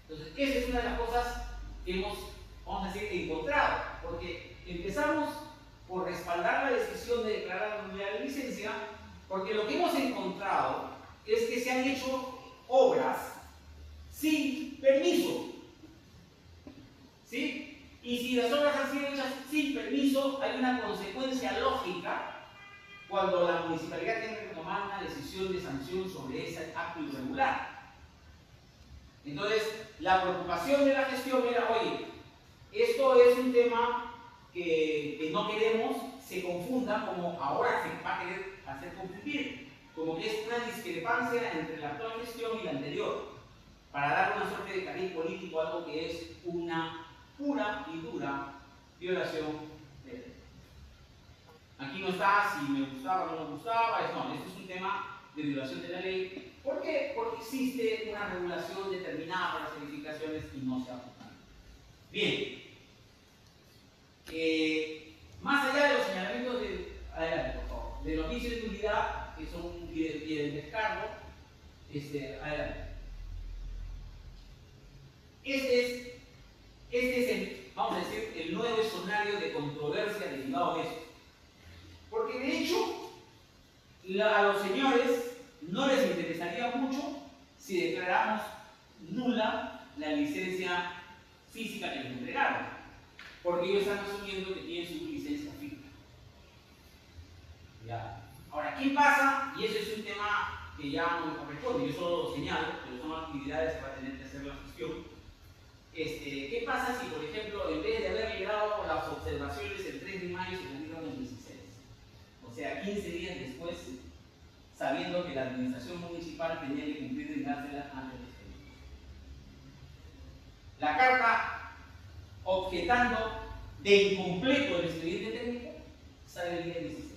Entonces, esa es una de las cosas que hemos, vamos a decir, encontrado. Porque empezamos por respaldar la decisión de declarar la nulidad de licencia, porque lo que hemos encontrado es que se han hecho obras sin permiso. ¿Sí? Y si las obras han sido hechas sin permiso, hay una consecuencia lógica cuando la municipalidad tiene que tomar una decisión de sanción sobre ese acto irregular. Entonces, la preocupación de la gestión era, oye, esto es un tema que no queremos se confunda como ahora se va a querer hacer confundir, como que es una discrepancia entre la actual gestión y la anterior, para dar una suerte de cariz político a algo que es una pura y dura violación de ley. Aquí no está si me gustaba o no me gustaba, no, esto es un tema de violación de la ley. ¿Por qué? Porque existe una regulación determinada para las certificaciones y no se aplica. Bien. Más allá de los señalamientos adelante, por favor, de los vicios de nulidad, que son y del descargo, adelante. Este es el, vamos a decir, el nuevo escenario de controversia derivado de esto. Porque de hecho, a los señores no les interesaría mucho si declaramos nula la licencia física que les entregaron, porque ellos están asumiendo que tienen su licencia física. ¿Ya? Ahora, ¿qué pasa? Y eso es un tema que ya no me corresponde, yo solo lo señalo, pero son actividades que va a tener que hacer la gestión. ¿Qué pasa si, por ejemplo, en vez de haber llegado las observaciones el 3 de mayo, se cumplieron el 16? O sea, 15 días después, sabiendo que la administración municipal tenía que cumplir y dárselas antes de febrero. La carta objetando de incompleto el expediente técnico sale el día 16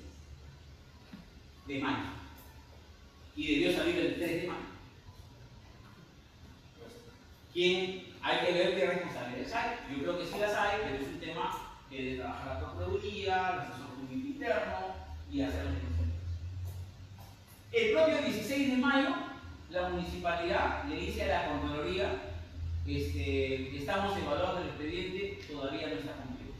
de mayo y debió salir el 3 de mayo. ¿Quién? Hay que ver qué responsabilidades hay. Yo creo que sí las hay, pero es un tema que debe trabajar la Procuraduría, el asesor jurídico interno y hacer las negociaciones. El propio 16 de mayo, la municipalidad le dice a la Contraloría estamos evaluando el expediente, todavía no está cumplido.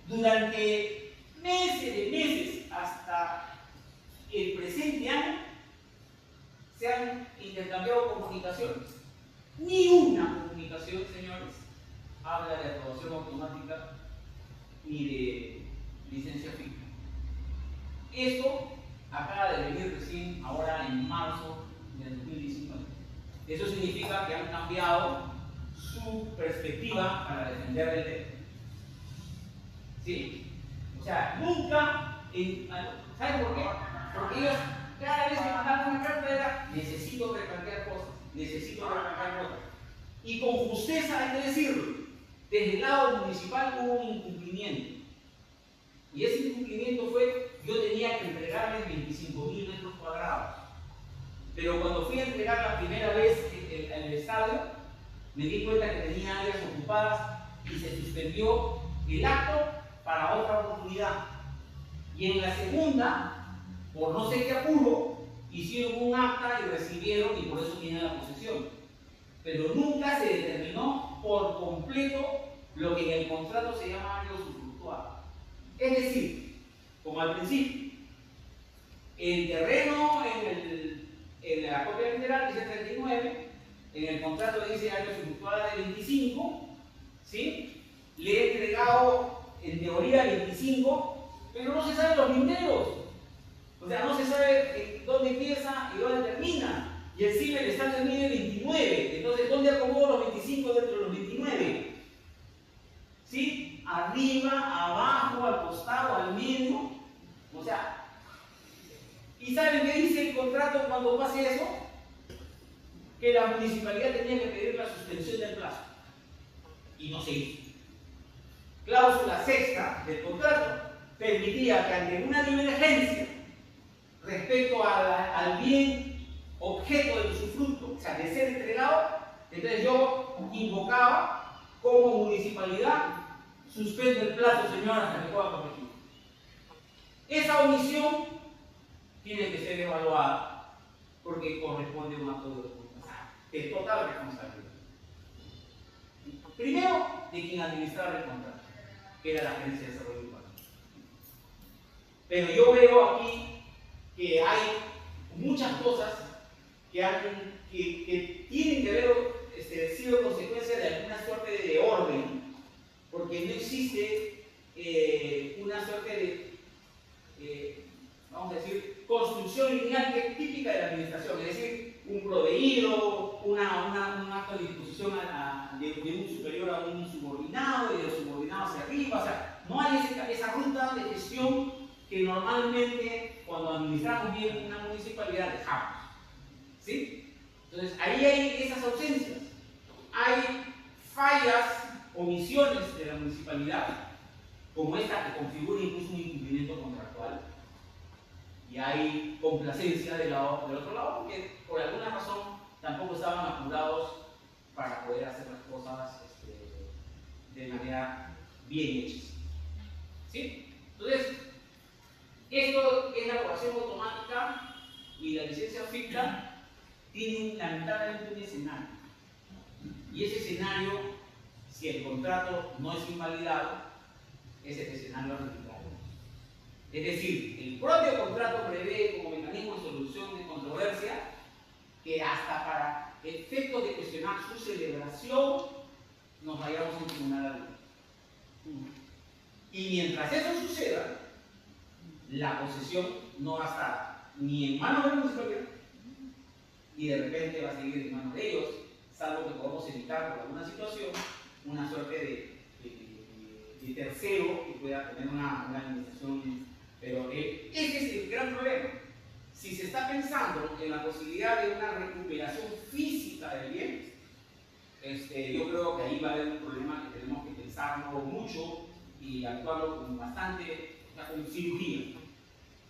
Durante meses, hasta el presente año, se han intercambiado comunicaciones. Ni una comunicación, señores, habla de aprobación automática ni de licencia fija. Esto acaba de venir recién ahora en marzo del 2019. Eso significa que han cambiado su perspectiva para defender el tema. ¿Sí? O sea, nunca, ¿saben por qué? Porque ellos cada vez que mandaban una carta era necesito replantear cosas. Y con justeza hay que decirlo, desde el lado municipal hubo un incumplimiento. Y ese incumplimiento fue, yo tenía que entregarles 25.000 metros cuadrados. Pero cuando fui a entregar la primera vez en el estadio, me di cuenta que tenía áreas ocupadas y se suspendió el acto para otra oportunidad. Y en la segunda, por no sé qué apuro, hicieron un acta y recibieron y por eso tienen la posesión. Pero nunca se determinó por completo lo que en el contrato se llama área usufructuada. Es decir, como al principio, el terreno en la copia literal dice 39, en el contrato dice área usufructuada de 25, ¿sí? Le he entregado en teoría 25, pero no se saben los linderos. O sea, no se sabe dónde empieza y dónde termina. Y encima el estadio mide 29. Entonces, ¿dónde acomodo los 25 dentro de los 29? ¿Sí? Arriba, abajo, al costado, al medio. O sea, ¿y saben qué dice el contrato cuando pase eso? Que la municipalidad tenía que pedir la suspensión del plazo. Y no se hizo. Cláusula sexta del contrato permitía que ante una divergencia respecto al bien objeto del usufructo, o sea, de ser entregado, entonces yo invocaba como municipalidad, suspende el plazo, señor, hasta que pueda corregir. Esa omisión tiene que ser evaluada porque corresponde a un acto de responsabilidad, de total responsabilidad. Primero, de quien administraba el contrato, que era la Agencia de Desarrollo Urbano. Pero yo veo aquí que hay muchas cosas que tienen que haber sido consecuencia de alguna suerte de orden, porque no existe una suerte de, vamos a decir, construcción lineal que es típica de la administración, es decir, un proveído, un acto de disposición de un superior a un subordinado y de los subordinados hacia arriba, o sea, no hay esa ruta de gestión que normalmente cuando administramos bien una municipalidad dejamos. ¿Sí? Entonces, ahí hay esas ausencias. Hay fallas, omisiones de la municipalidad, como esta que configura incluso un incumplimiento contractual. Y hay complacencia del otro lado, porque por alguna razón tampoco estaban apurados para poder hacer las cosas de manera bien hechas. ¿Sí? Entonces, esto es la aprobación automática y la licencia ficta tienen lamentablemente un escenario. Y ese escenario, si el contrato no es invalidado, es el escenario arbitrario. Es decir, el propio contrato prevé como mecanismo de solución de controversia que hasta para efectos de cuestionar su celebración nos vayamos a un tribunal arbitral. Y mientras eso suceda, la posesión no va a estar ni en manos de la municipalidad y de repente va a seguir en manos de ellos, salvo que podamos evitar por alguna situación una suerte de tercero que pueda tener una administración. Pero ese es el gran problema. Si se está pensando en la posibilidad de una recuperación física del bien, yo creo que ahí va a haber un problema que tenemos que pensarlo mucho y actuarlo con bastante, con cirugía.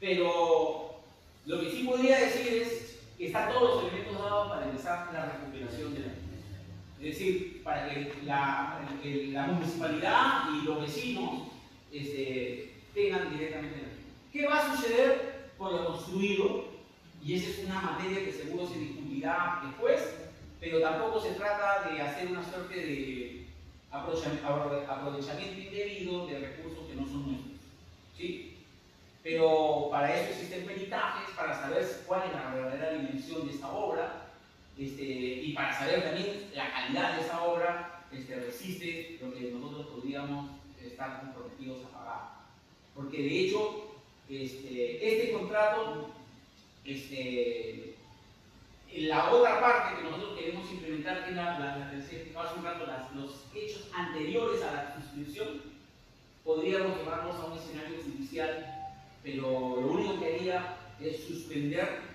Pero lo que sí podría decir es que están todos los elementos dados para empezar la recuperación de la vida. Es decir, para que la municipalidad y los vecinos tengan directamente la vida. ¿Qué va a suceder con lo construido? Y esa es una materia que seguro se discutirá después, pero tampoco se trata de hacer una suerte de aprovechamiento indebido de recursos que no son nuestros, ¿sí? Pero para eso existen peritajes, para saber cuál es la verdadera dimensión de esta obra, y para saber también la calidad de esa obra resiste lo que nosotros podríamos estar comprometidos a pagar. Porque de hecho, este contrato, la otra parte que nosotros queremos implementar, que es la tercera, hace un rato, los hechos anteriores a la suscripción, podríamos llevarnos a un escenario judicial, pero lo único que haría es suspender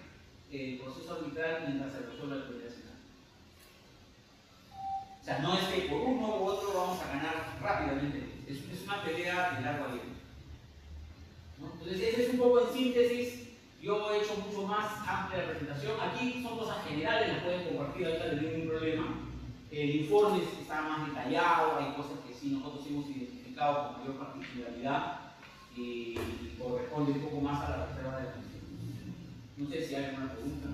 el proceso arbitral mientras se resuelva el problema nacional. O sea, no es que por uno u otro vamos a ganar rápidamente, es una pelea de largo aliento, ¿no? Entonces, ese es un poco en síntesis. Yo he hecho mucho más amplia presentación. Aquí son cosas generales, las pueden compartir ahorita, no hay ningún problema. El informe está más detallado, hay cosas que sí nosotros hemos identificado con mayor particularidad y corresponde un poco más a la reserva de la comisión. No sé si hay alguna pregunta.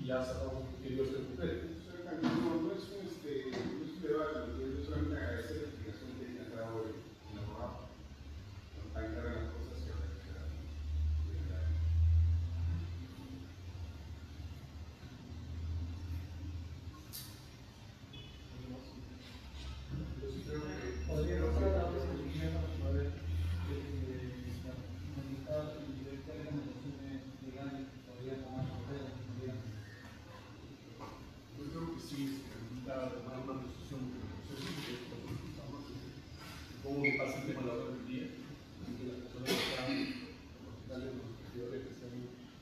Ya sabemos que Dios te recupere. No es un debate, yo solamente agradecer la explicación que me ha dado el abogado. No tan claras las cosas que habrá que quedar. Yo sí creo que podría pasar a la vez el primero a ver comunicar y ver qué recomendaciones legales podría tomar por yo creo que sí se permita tomar una decisión que supongo que pasa el tema de la hora del día y que las personas que están los regidores que están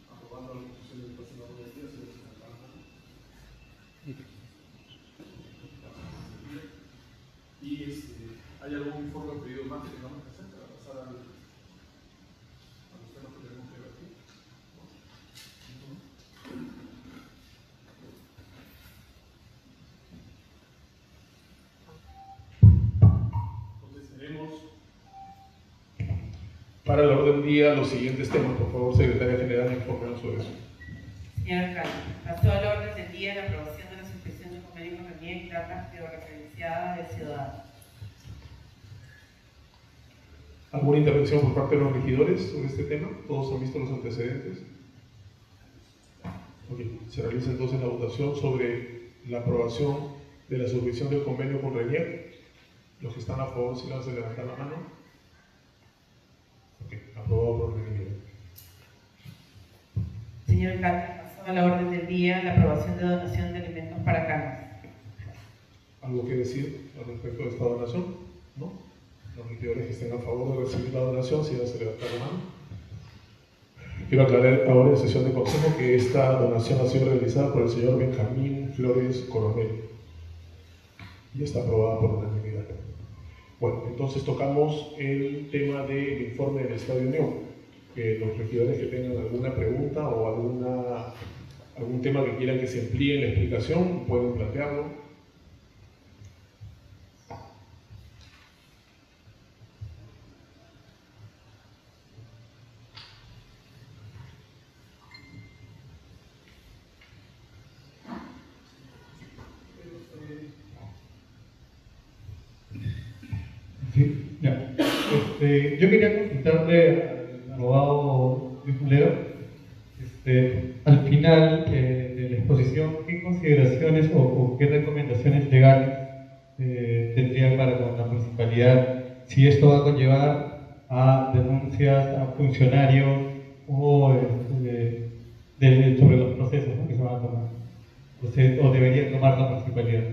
aprobando la constitución del próximo hora del día se les están trabajando. Y ¿hay algún informe pedido más que tengamos que hacer para pasar a los temas que tenemos que ver aquí? Para el orden del día, los siguientes temas, por favor, Secretaria General, informen sobre eso. Señor alcalde, pasó al orden del día la aprobación de la suscripción del convenio con la y carta georreferenciada de ciudadanos. ¿Alguna intervención por parte de los regidores sobre este tema? ¿Todos han visto los antecedentes? Okay. Se realiza entonces la votación sobre la aprobación de la suscripción del convenio con RENIEC. Los que están a favor, si se levantan la mano. Aprobado por unanimidad. Señor alcalde, pasó a la orden del día la aprobación de donación de alimentos para camas. ¿Algo que decir al respecto de esta donación? ¿No? Los regidores que estén a favor de recibir la donación, si se levantan la mano. Quiero aclarar ahora en sesión de consejo que esta donación ha sido realizada por el señor Benjamín Flores Coronel y está aprobada por unanimidad. Bueno, entonces tocamos el tema del informe del Estado de Unión. Los regidores que tengan alguna pregunta o algún tema que quieran que se amplíe en la explicación, pueden plantearlo. Sí, ya. Yo quería consultarle al abogado Luis Mulero, al final de la exposición, ¿qué consideraciones o qué recomendaciones legales tendrían para con la municipalidad si esto va a conllevar a denuncias a funcionarios o sobre los procesos, ¿no?, que se van a tomar o debería tomar la municipalidad?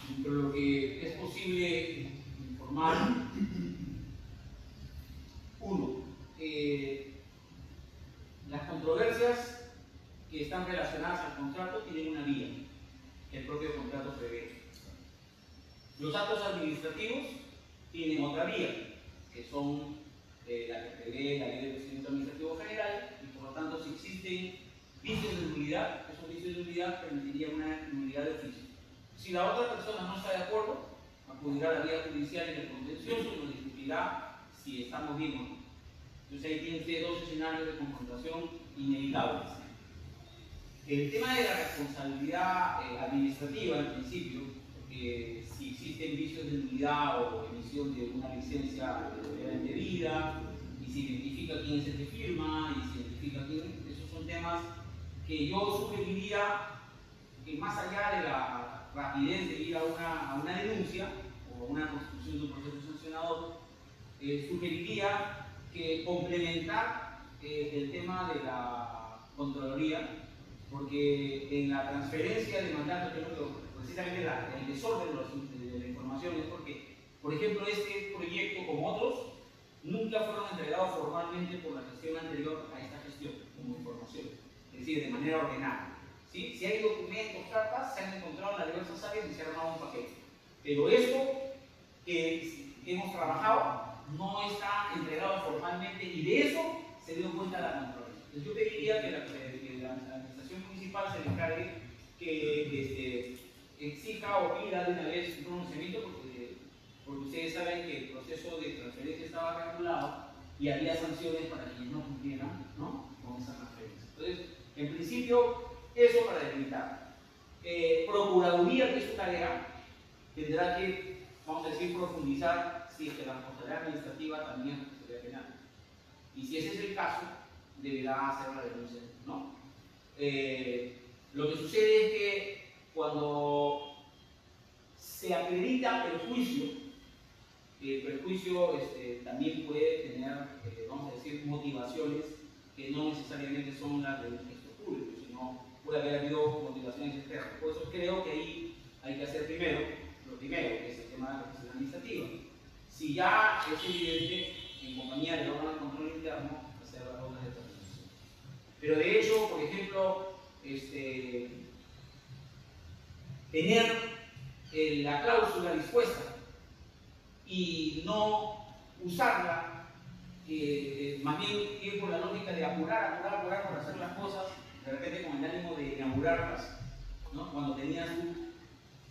Dentro de lo que es posible informar, uno, las controversias que están relacionadas al contrato tienen una vía, el propio contrato prevé. Los actos administrativos tienen otra vía, que son la que prevé la Ley de Procedimiento Administrativo General, y por lo tanto, si existen vicios de nulidad, esos vicios de nulidad permitirían una nulidad de oficio. Si la otra persona no está de acuerdo, acudirá a la vía judicial en el contencioso y nos discutirá si estamos bien o no. Entonces ahí tienen ustedes dos escenarios de confrontación inevitables. El tema de la responsabilidad administrativa, en principio, porque si existen vicios de nulidad o emisión de una licencia indebida, y se identifica quién es el que firma, y se identifica quién, esos son temas que yo sugeriría que más allá de la rapidez de ir a una denuncia o a una constitución de un proceso sancionador, sugeriría que complementar el tema de la Contraloría, porque en la transferencia de mandato, precisamente el desorden de la información es porque, por ejemplo, este proyecto, como otros, nunca fueron entregados formalmente por la gestión anterior a esta gestión como información, es decir, de manera ordenada. ¿Sí? Si hay documentos, cartas, se han encontrado en las diversas áreas y se ha armado un paquete. Pero esto que hemos trabajado no está entregado formalmente y de eso se dio cuenta la Contraloría. Entonces yo pediría que la administración municipal se le encargue que exija o pida de una vez un pronunciamiento porque ustedes saben que el proceso de transferencia estaba regulado y había sanciones para quienes no cumplieran, ¿no?, con esa transferencia. Entonces, en principio, eso para delimitar. Procuraduría, que es su tarea, tendrá que, vamos a decir, profundizar si es que la responsabilidad administrativa también es responsabilidad penal. Y si ese es el caso, deberá hacer la denuncia, ¿no? Lo que sucede es que cuando se acredita el perjuicio también puede tener, vamos a decir, motivaciones que no necesariamente son las del texto público, sino puede haber habido motivaciones externas. Por eso creo que ahí hay que hacer lo primero, que es el tema de la gestión administrativa. Si ya es evidente, en compañía del órgano de control interno, hacer las otras determinaciones. Pero de hecho, por ejemplo, tener la cláusula dispuesta y no usarla, más bien ir por la lógica de apurar por hacer las cosas, de repente con el ánimo de inaugurarlas, ¿no?, cuando tenías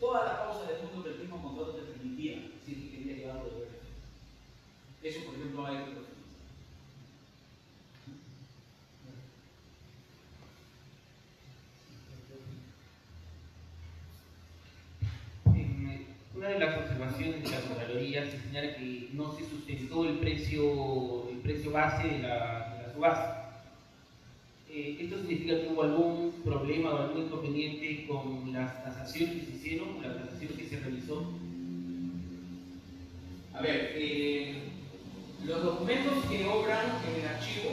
toda la pausa del mundo que el mismo contrato te permitía, si querías llevarlo de vuelta. Eso, por ejemplo, hay que profundizar. Una de las observaciones de la Contraloría se señala que no se sustentó el precio base de la subasta. ¿Esto significa que hubo algún problema o algún inconveniente con las tasaciones que se hicieron, con la tasación que se realizó? A ver, los documentos que obran en el archivo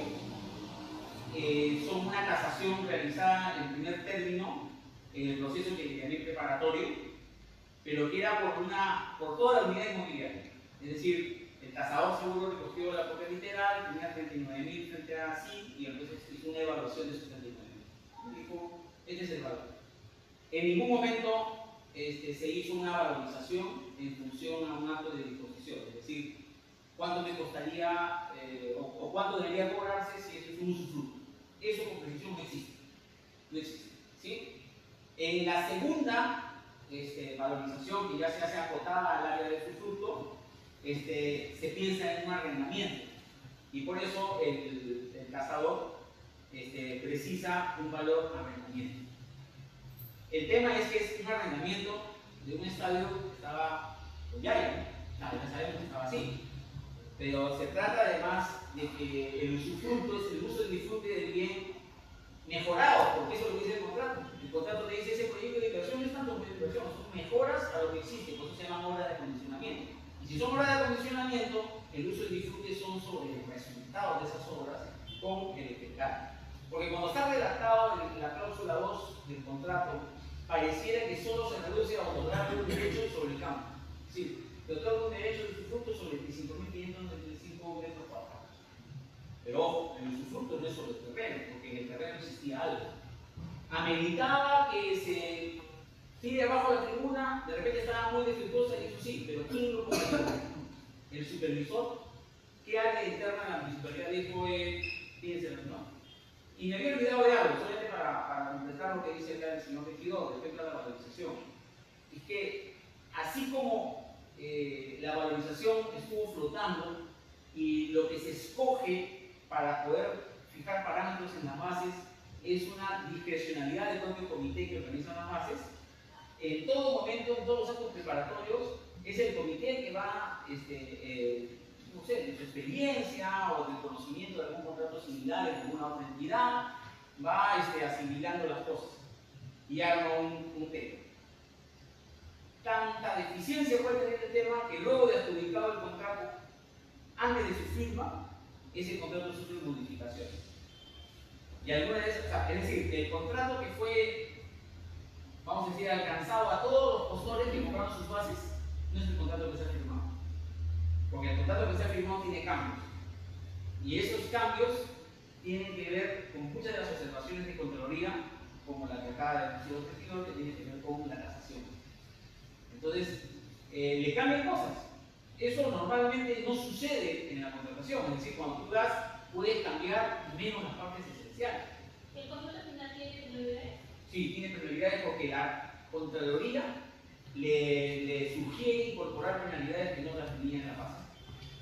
son una tasación realizada en primer término en el proceso que llamé preparatorio, pero que era por toda la unidad inmobiliaria. Es decir, el tasador seguro recogió la copia literal, tenía 39.000 frente a sí, y entonces hizo una evaluación de esos 39.000. Dijo, este es el valor. En ningún momento se hizo una valorización en función a un acto de disposición, es decir, cuánto me costaría o cuánto debería cobrarse si eso es un usufructo. Eso con precisión no existe. No existe, ¿sí? En la segunda valorización, que ya se hace acotada al área de usufructo, se piensa en un arrendamiento y por eso el tasador precisa un valor arrendamiento. El tema es que es un arrendamiento de un estadio que estaba con Yaya, ¿no? Ya sabemos que estaba así. Pero se trata además de que el usufructo es el uso y disfrute del bien mejorado, porque eso es lo que dice el contrato. El contrato te dice ese proyecto de inversión no es tanto proyecto de inversión, son mejoras a lo que existe, por eso se llaman horas de acondicionamiento. Y si son horas de acondicionamiento, el uso y disfrute son sobre el resultado de esas obras con el efectario. Porque cuando está redactado en la cláusula 2 del contrato, pareciera que solo se reduce a otorgar un derecho sobre el campo. Sí, te otorga un derecho de usufructo sobre 25.595 metros cuadrados. Pero ojo, el usufructo no es sobre el terreno, porque en el terreno existía algo. Ameritaba que se tire abajo la tribuna, de repente estaba muy defectuosa y eso sí, pero ¿quién lo puede hacer? El supervisor, ¿qué área interna de la municipalidad dijo? Fíjense, no. Y me había olvidado de algo, solamente para completar lo que dice acá el señor regidor respecto a la valorización. Es que así como la valorización estuvo flotando y lo que se escoge para poder fijar parámetros en las bases es una discrecionalidad del propio comité que organiza las bases, en todo momento, en todos los actos preparatorios, es el comité que va, no sé, de su experiencia o del conocimiento de algún contrato similar en alguna otra entidad, va asimilando las cosas y arma un tema. Tanta deficiencia puede tener el tema que luego de adjudicado el contrato, antes de su firma, ese contrato sufre modificaciones. Y algunas de esas, o sea, es decir, el contrato que fue, vamos a decir, alcanzado a todos los postores que compraron sus bases, no es el contrato que se ha firmado. Porque el contrato que se ha firmado tiene cambios. Y esos cambios tienen que ver con muchas de las observaciones de Contraloría, como la que acaba de decir el regidor, que tiene que ver con la tasación. Entonces, le cambian cosas. Eso normalmente no sucede en la contratación. Es decir, cuando tú das, puedes cambiar menos las partes esenciales. ¿El contrato final tiene penalidades? Sí, tiene penalidades porque la Contraloría le sugiere incorporar penalidades que no las tenía en la base.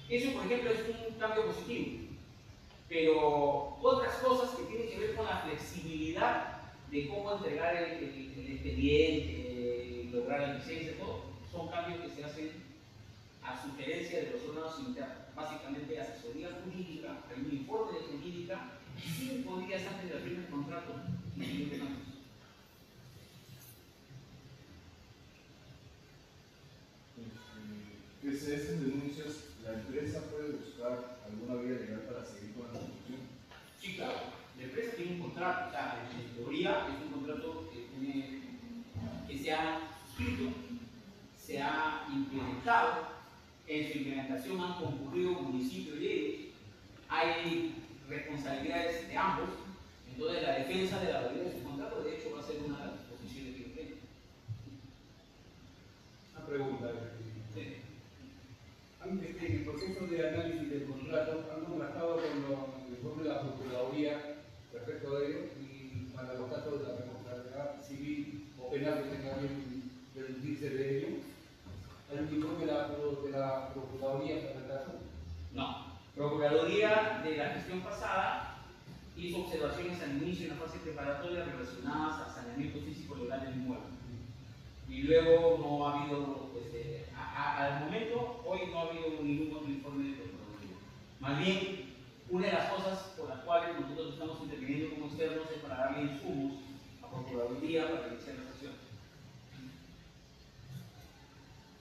Eso, por ejemplo, es un cambio positivo. Pero otras cosas que tienen que ver con la flexibilidad de cómo entregar el expediente, lograr la licencia, todo, son cambios que se hacen a sugerencia de los órganos internos. Básicamente, asesoría jurídica, hay un informe de jurídica, 5 días antes de la firma del contrato, y siguiente cambios. Pese a esas denuncias, ¿la empresa puede buscar alguna vía legal para seguir con la construcción? Sí, claro. La empresa tiene un contrato, o sea, en teoría es un contrato que se ha suscrito, se ha implementado, en su implementación han concurrido municipio y ellos, hay responsabilidades de ambos, entonces la defensa de la validez de su contrato, de hecho, va a ser una de las posiciones que tiene. Una pregunta. Sí. Antes en el proceso de análisis del contrato, han contrastado con el informe de la Procuraduría respecto de ello y para los casos de la responsabilidad civil o penal que tenga bien deducirse de ello. ¿Hay un informe de la Procuraduría para el caso? No. Procuraduría de la gestión pasada hizo observaciones al inicio en la fase preparatoria relacionadas al saneamiento físico legal del inmueble. Y luego no ha habido, al momento, hoy no ha habido ningún otro informe de Procuraduría. Más bien, una de las cosas por las cuales nosotros estamos interviniendo como externos es para darle insumos a Procuraduría para iniciar la sesión.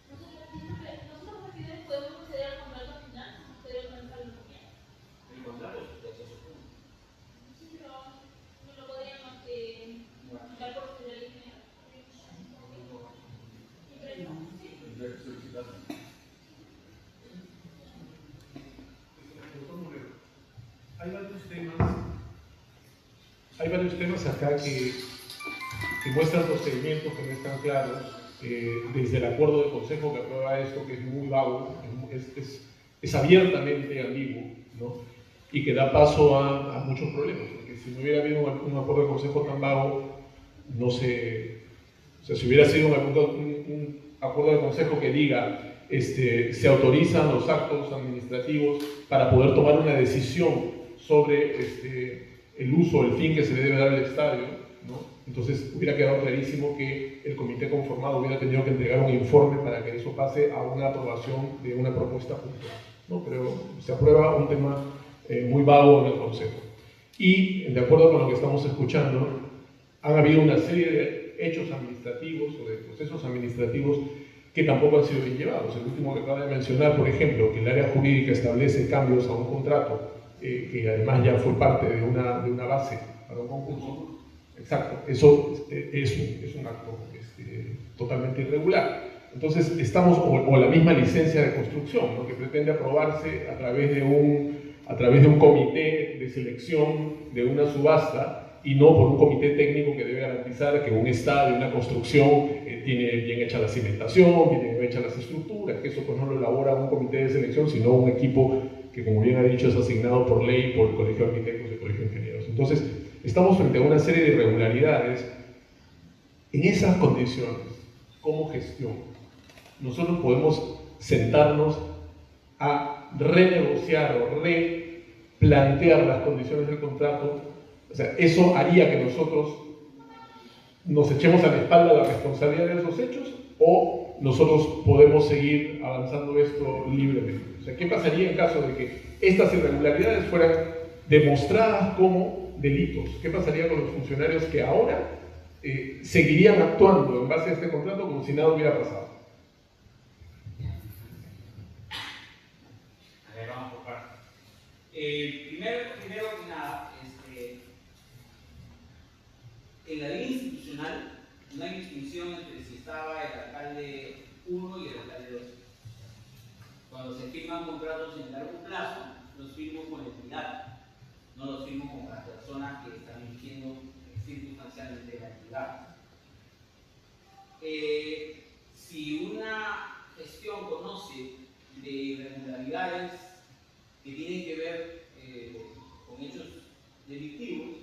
Nosotros los regidores podemos proceder al contrato final, ustedes organizar el documento. El contrato es de acceso público. Sí, pero no lo podríamos dar por ustedes el dinero. Hay varios temas acá que muestran procedimientos que no están claros, desde el acuerdo de consejo que aprueba esto, que es muy vago, es abiertamente ambiguo, ¿no? Y que da paso a muchos problemas, porque si no hubiera habido un acuerdo de consejo tan vago, no sé, o sea, si hubiera sido un acuerdo de consejo que diga se autorizan los actos administrativos para poder tomar una decisión sobre el uso, el fin que se le debe dar al estadio, ¿no? Entonces hubiera quedado clarísimo que el comité conformado hubiera tenido que entregar un informe para que eso pase a una aprobación de una propuesta puntual, ¿no? Pero se aprueba un tema muy vago en el Consejo. Y, de acuerdo con lo que estamos escuchando, han habido una serie de hechos administrativos o de procesos administrativos que tampoco han sido bien llevados. El último que acaba de mencionar, por ejemplo, que el área jurídica establece cambios a un contrato, que además ya fue parte de una base para un concurso. Exacto, eso es un acto totalmente irregular. Entonces, estamos, o la misma licencia de construcción, ¿no? Que pretende aprobarse a través de un comité de selección de una subasta y no por un comité técnico que debe garantizar que un estadio, una construcción, tiene bien hecha la cimentación, tiene bien hechas las estructuras, que eso pues no lo elabora un comité de selección, sino un equipo que, como bien ha dicho, es asignado por ley por el Colegio de Arquitectos y el Colegio de Ingenieros. Entonces, estamos frente a una serie de irregularidades. En esas condiciones, como gestión, nosotros podemos sentarnos a renegociar o replantear las condiciones del contrato. O sea, eso haría que nosotros nos echemos a la espalda la responsabilidad de esos hechos, o nosotros podemos seguir avanzando esto libremente. O sea, ¿qué pasaría en caso de que estas irregularidades fueran demostradas como delitos? ¿Qué pasaría con los funcionarios que ahora seguirían actuando en base a este contrato como si nada hubiera pasado? A ver, vamos por partes. Primero que nada, en la ley institucional no hay distinción entre si estaba el alcalde 1 y el alcalde 2. Cuando se firman contratos en largo plazo, los firmo con la entidad, no los firmo con las personas que están dirigiendo circunstancialmente la entidad. Si una gestión conoce de irregularidades que tienen que ver con hechos delictivos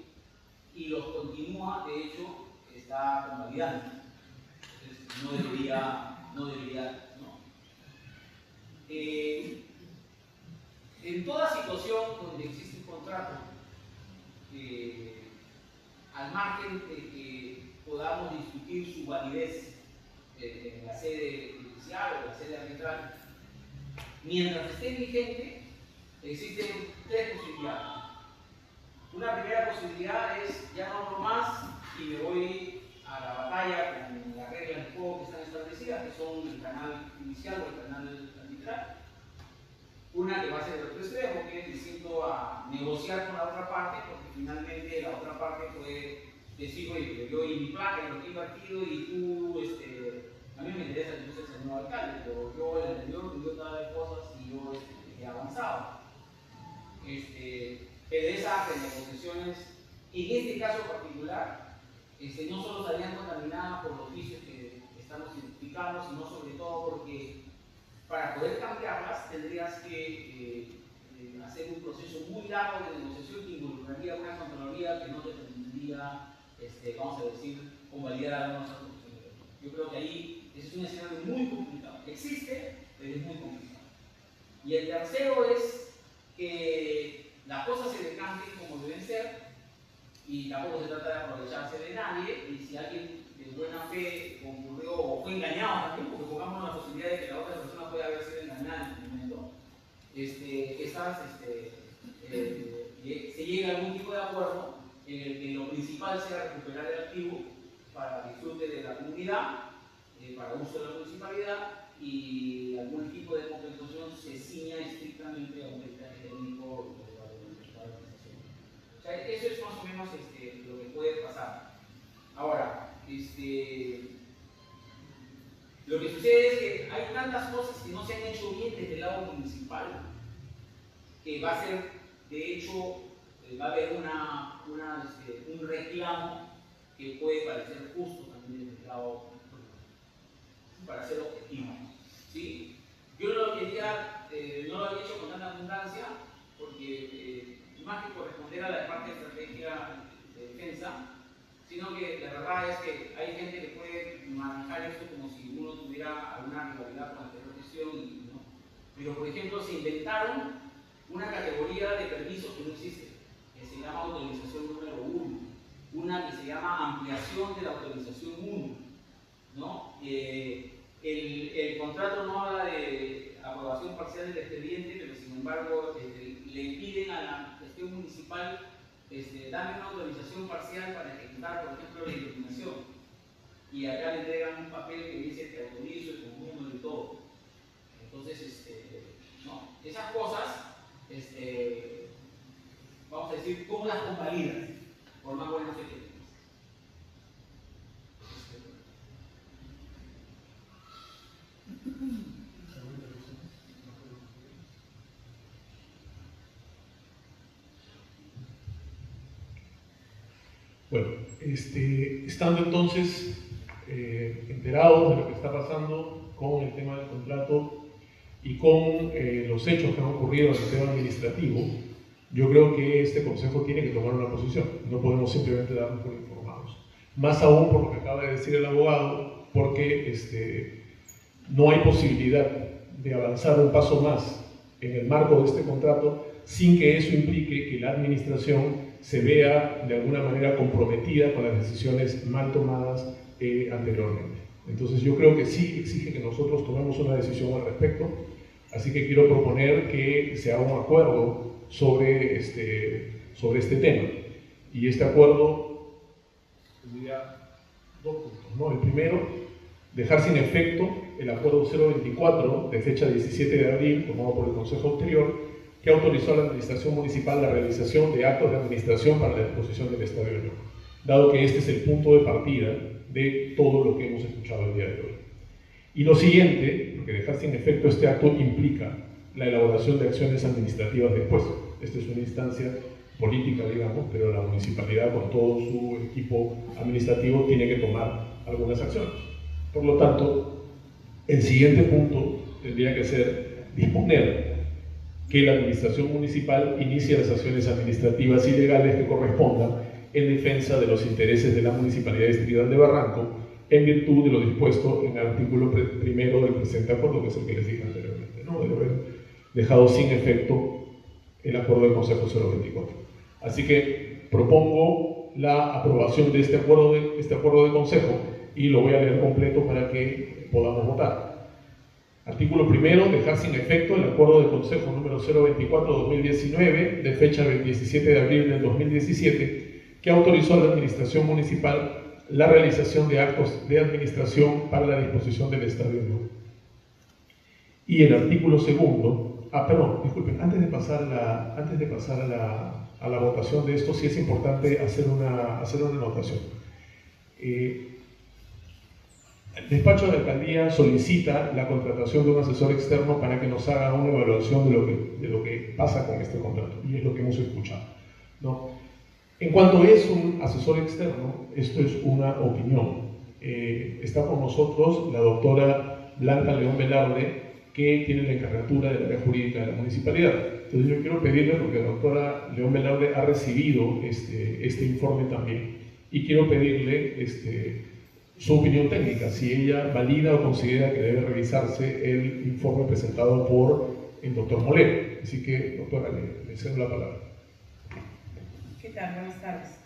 y los continúa, de hecho, está convalidando. Entonces, no debería, ¿no? En toda situación donde existe un contrato, al margen de que podamos discutir su validez en la sede judicial o en la sede arbitral, mientras esté vigente, existen tres posibilidades. Una primera posibilidad es ya no hablo más y me voy a la batalla con las reglas de juego que están establecidas, que son el canal judicial o el canal arbitral. Una que va a ser el otro extremo, que es distinto a negociar con la otra parte, porque finalmente la otra parte puede decir, oye, yo y mi placa, en lo que he invertido y tú, a mí me interesa que tú seas el nuevo alcalde, pero yo el anterior me dio todas las cosas y yo he avanzado. Pero esas renegociaciones, en este caso particular, no solo estarían contaminadas por los vicios que estamos identificando, sino sobre todo porque para poder cambiarlas tendrías que hacer un proceso muy largo de negociación que involucraría una Contraloría que no te permitiría, vamos a decir, convalidar algunos actos. Yo creo que ahí ese es un escenario muy complicado. Existe, pero es muy complicado. Y el tercero es que las cosas se decanten como deben ser y tampoco se trata de aprovecharse de nadie, y si alguien de buena fe concurrió o fue engañado también, porque pongamos la posibilidad de que la otra persona pueda haber sido engañada en el momento, se llega a algún tipo de acuerdo en el que lo principal sea recuperar el activo para disfrute de la comunidad, para uso de la municipalidad, y algún tipo de compensación se ciña estrictamente a un criterio técnico de la organización. O sea, eso es más o menos lo que puede pasar. Ahora, lo que sucede es que hay tantas cosas que no se han hecho bien desde el lado municipal, que va a ser, de hecho, va a haber un reclamo que puede parecer justo también desde el lado, para ser objetivo. ¿Sí? Yo no lo quería, no lo había hecho con tanta abundancia, porque más que corresponder a la parte estratégica de defensa, sino que la verdad es que hay gente que puede manejar esto como si uno tuviera alguna rivalidad con la anterior gestión, ¿no? Pero, por ejemplo, se inventaron una categoría de permisos que no existe, que se llama autorización número 1. una que se llama ampliación de la autorización 1, ¿no? El contrato no habla de aprobación parcial del expediente, pero sin embargo le piden a la gestión municipal darle una autorización parcial para ejecutar, por ejemplo, la iluminación. Y acá le entregan un papel que dice te autorizo el conjunto y todo. Entonces, ¿no? Esas cosas, vamos a decir, ¿cómo las convalidas? Por más buenas que tengas. Bueno, estando entonces enterados de lo que está pasando con el tema del contrato y con los hechos que han ocurrido en el tema administrativo, yo creo que este Consejo tiene que tomar una posición. No podemos simplemente darnos por informados. Más aún por lo que acaba de decir el abogado, porque no hay posibilidad de avanzar un paso más en el marco de este contrato sin que eso implique que la administración se vea de alguna manera comprometida con las decisiones mal tomadas anteriormente. Entonces yo creo que sí exige que nosotros tomemos una decisión al respecto, así que quiero proponer que se haga un acuerdo sobre este tema. Y este acuerdo tendría dos puntos, ¿no? El primero, dejar sin efecto el acuerdo 024 de fecha 17 de abril, tomado por el Consejo anterior, que autorizó a la Administración Municipal la realización de actos de administración para la disposición del Estadio Unión, dado que este es el punto de partida de todo lo que hemos escuchado el día de hoy. Y lo siguiente, porque dejar sin efecto este acto implica la elaboración de acciones administrativas después. Esta es una instancia política, digamos, pero la municipalidad con todo su equipo administrativo tiene que tomar algunas acciones. Por lo tanto, el siguiente punto tendría que ser disponer que la administración municipal inicie las acciones administrativas y legales que correspondan en defensa de los intereses de la Municipalidad Distrital de Barranco, en virtud de lo dispuesto en el artículo primero del presente acuerdo, que es el que les dije anteriormente, ¿no? De haber dejado sin efecto el acuerdo del Consejo 024. Así que propongo la aprobación de este acuerdo de Consejo y lo voy a leer completo para que podamos votar. Artículo primero, dejar sin efecto el acuerdo de Consejo número 024-2019 de fecha del 17 de abril del 2017 que autorizó a la Administración Municipal la realización de actos de administración para la disposición del Estadio Unión. Y el artículo segundo, disculpen, antes de pasar a la votación de esto, sí es importante hacer una anotación. El despacho de la alcaldía solicita la contratación de un asesor externo para que nos haga una evaluación de lo que pasa con este contrato, y es lo que hemos escuchado, ¿no? En cuanto es un asesor externo, esto es una opinión. Está con nosotros la doctora Blanca León Velarde, que tiene la encargatura del área jurídica de la municipalidad. Entonces yo quiero pedirle, porque la doctora León Velarde ha recibido este informe también, y quiero pedirle su opinión técnica, si ella valida o considera que debe revisarse el informe presentado por el doctor Molero. Así que, doctora, le cedo la palabra. ¿Qué tal? Buenas tardes.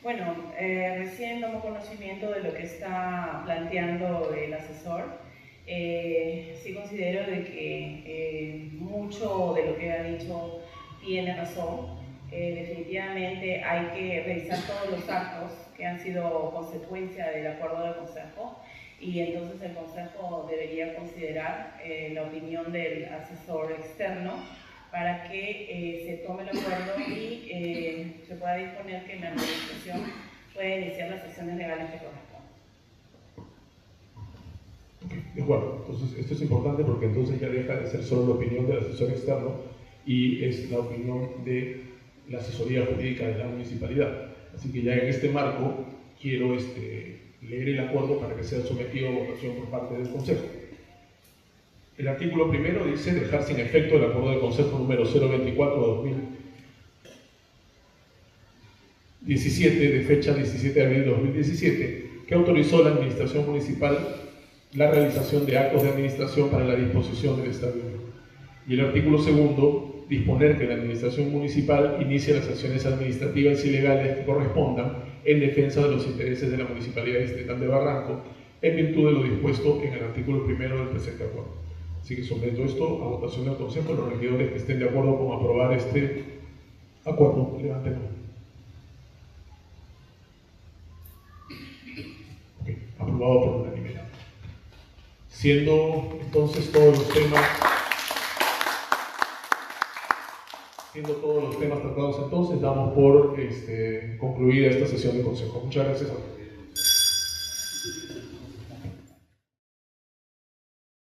Bueno, recién tomo conocimiento de lo que está planteando el asesor. Sí considero de que mucho de lo que ha dicho tiene razón. Definitivamente hay que revisar todos los actos que han sido consecuencia del acuerdo del Consejo, y entonces el Consejo debería considerar la opinión del asesor externo para que se tome el acuerdo y se pueda disponer que la administración pueda iniciar las acciones legales que correspondan. De acuerdo, entonces esto es importante porque entonces ya deja de ser solo la opinión del asesor externo y es la opinión de la asesoría jurídica de la municipalidad. Así que ya en este marco quiero leer el acuerdo para que sea sometido a votación por parte del Consejo. El artículo primero dice dejar sin efecto el acuerdo del Consejo número 024-2017 de fecha 17 de abril de 2017 que autorizó a la Administración Municipal la realización de actos de administración para la disposición del Estadio Unión. Y el artículo segundo, disponer que la Administración Municipal inicie las acciones administrativas y legales que correspondan en defensa de los intereses de la Municipalidad Distrital de Barranco, en virtud de lo dispuesto en el artículo 1 del presente acuerdo. Así que someto esto a votación del Consejo. Los regidores que estén de acuerdo con aprobar este acuerdo, levanten la mano. Aprobado por unanimidad. Siendo entonces todos los temas tratados, entonces damos por concluida esta sesión de consejo. Muchas gracias a todos.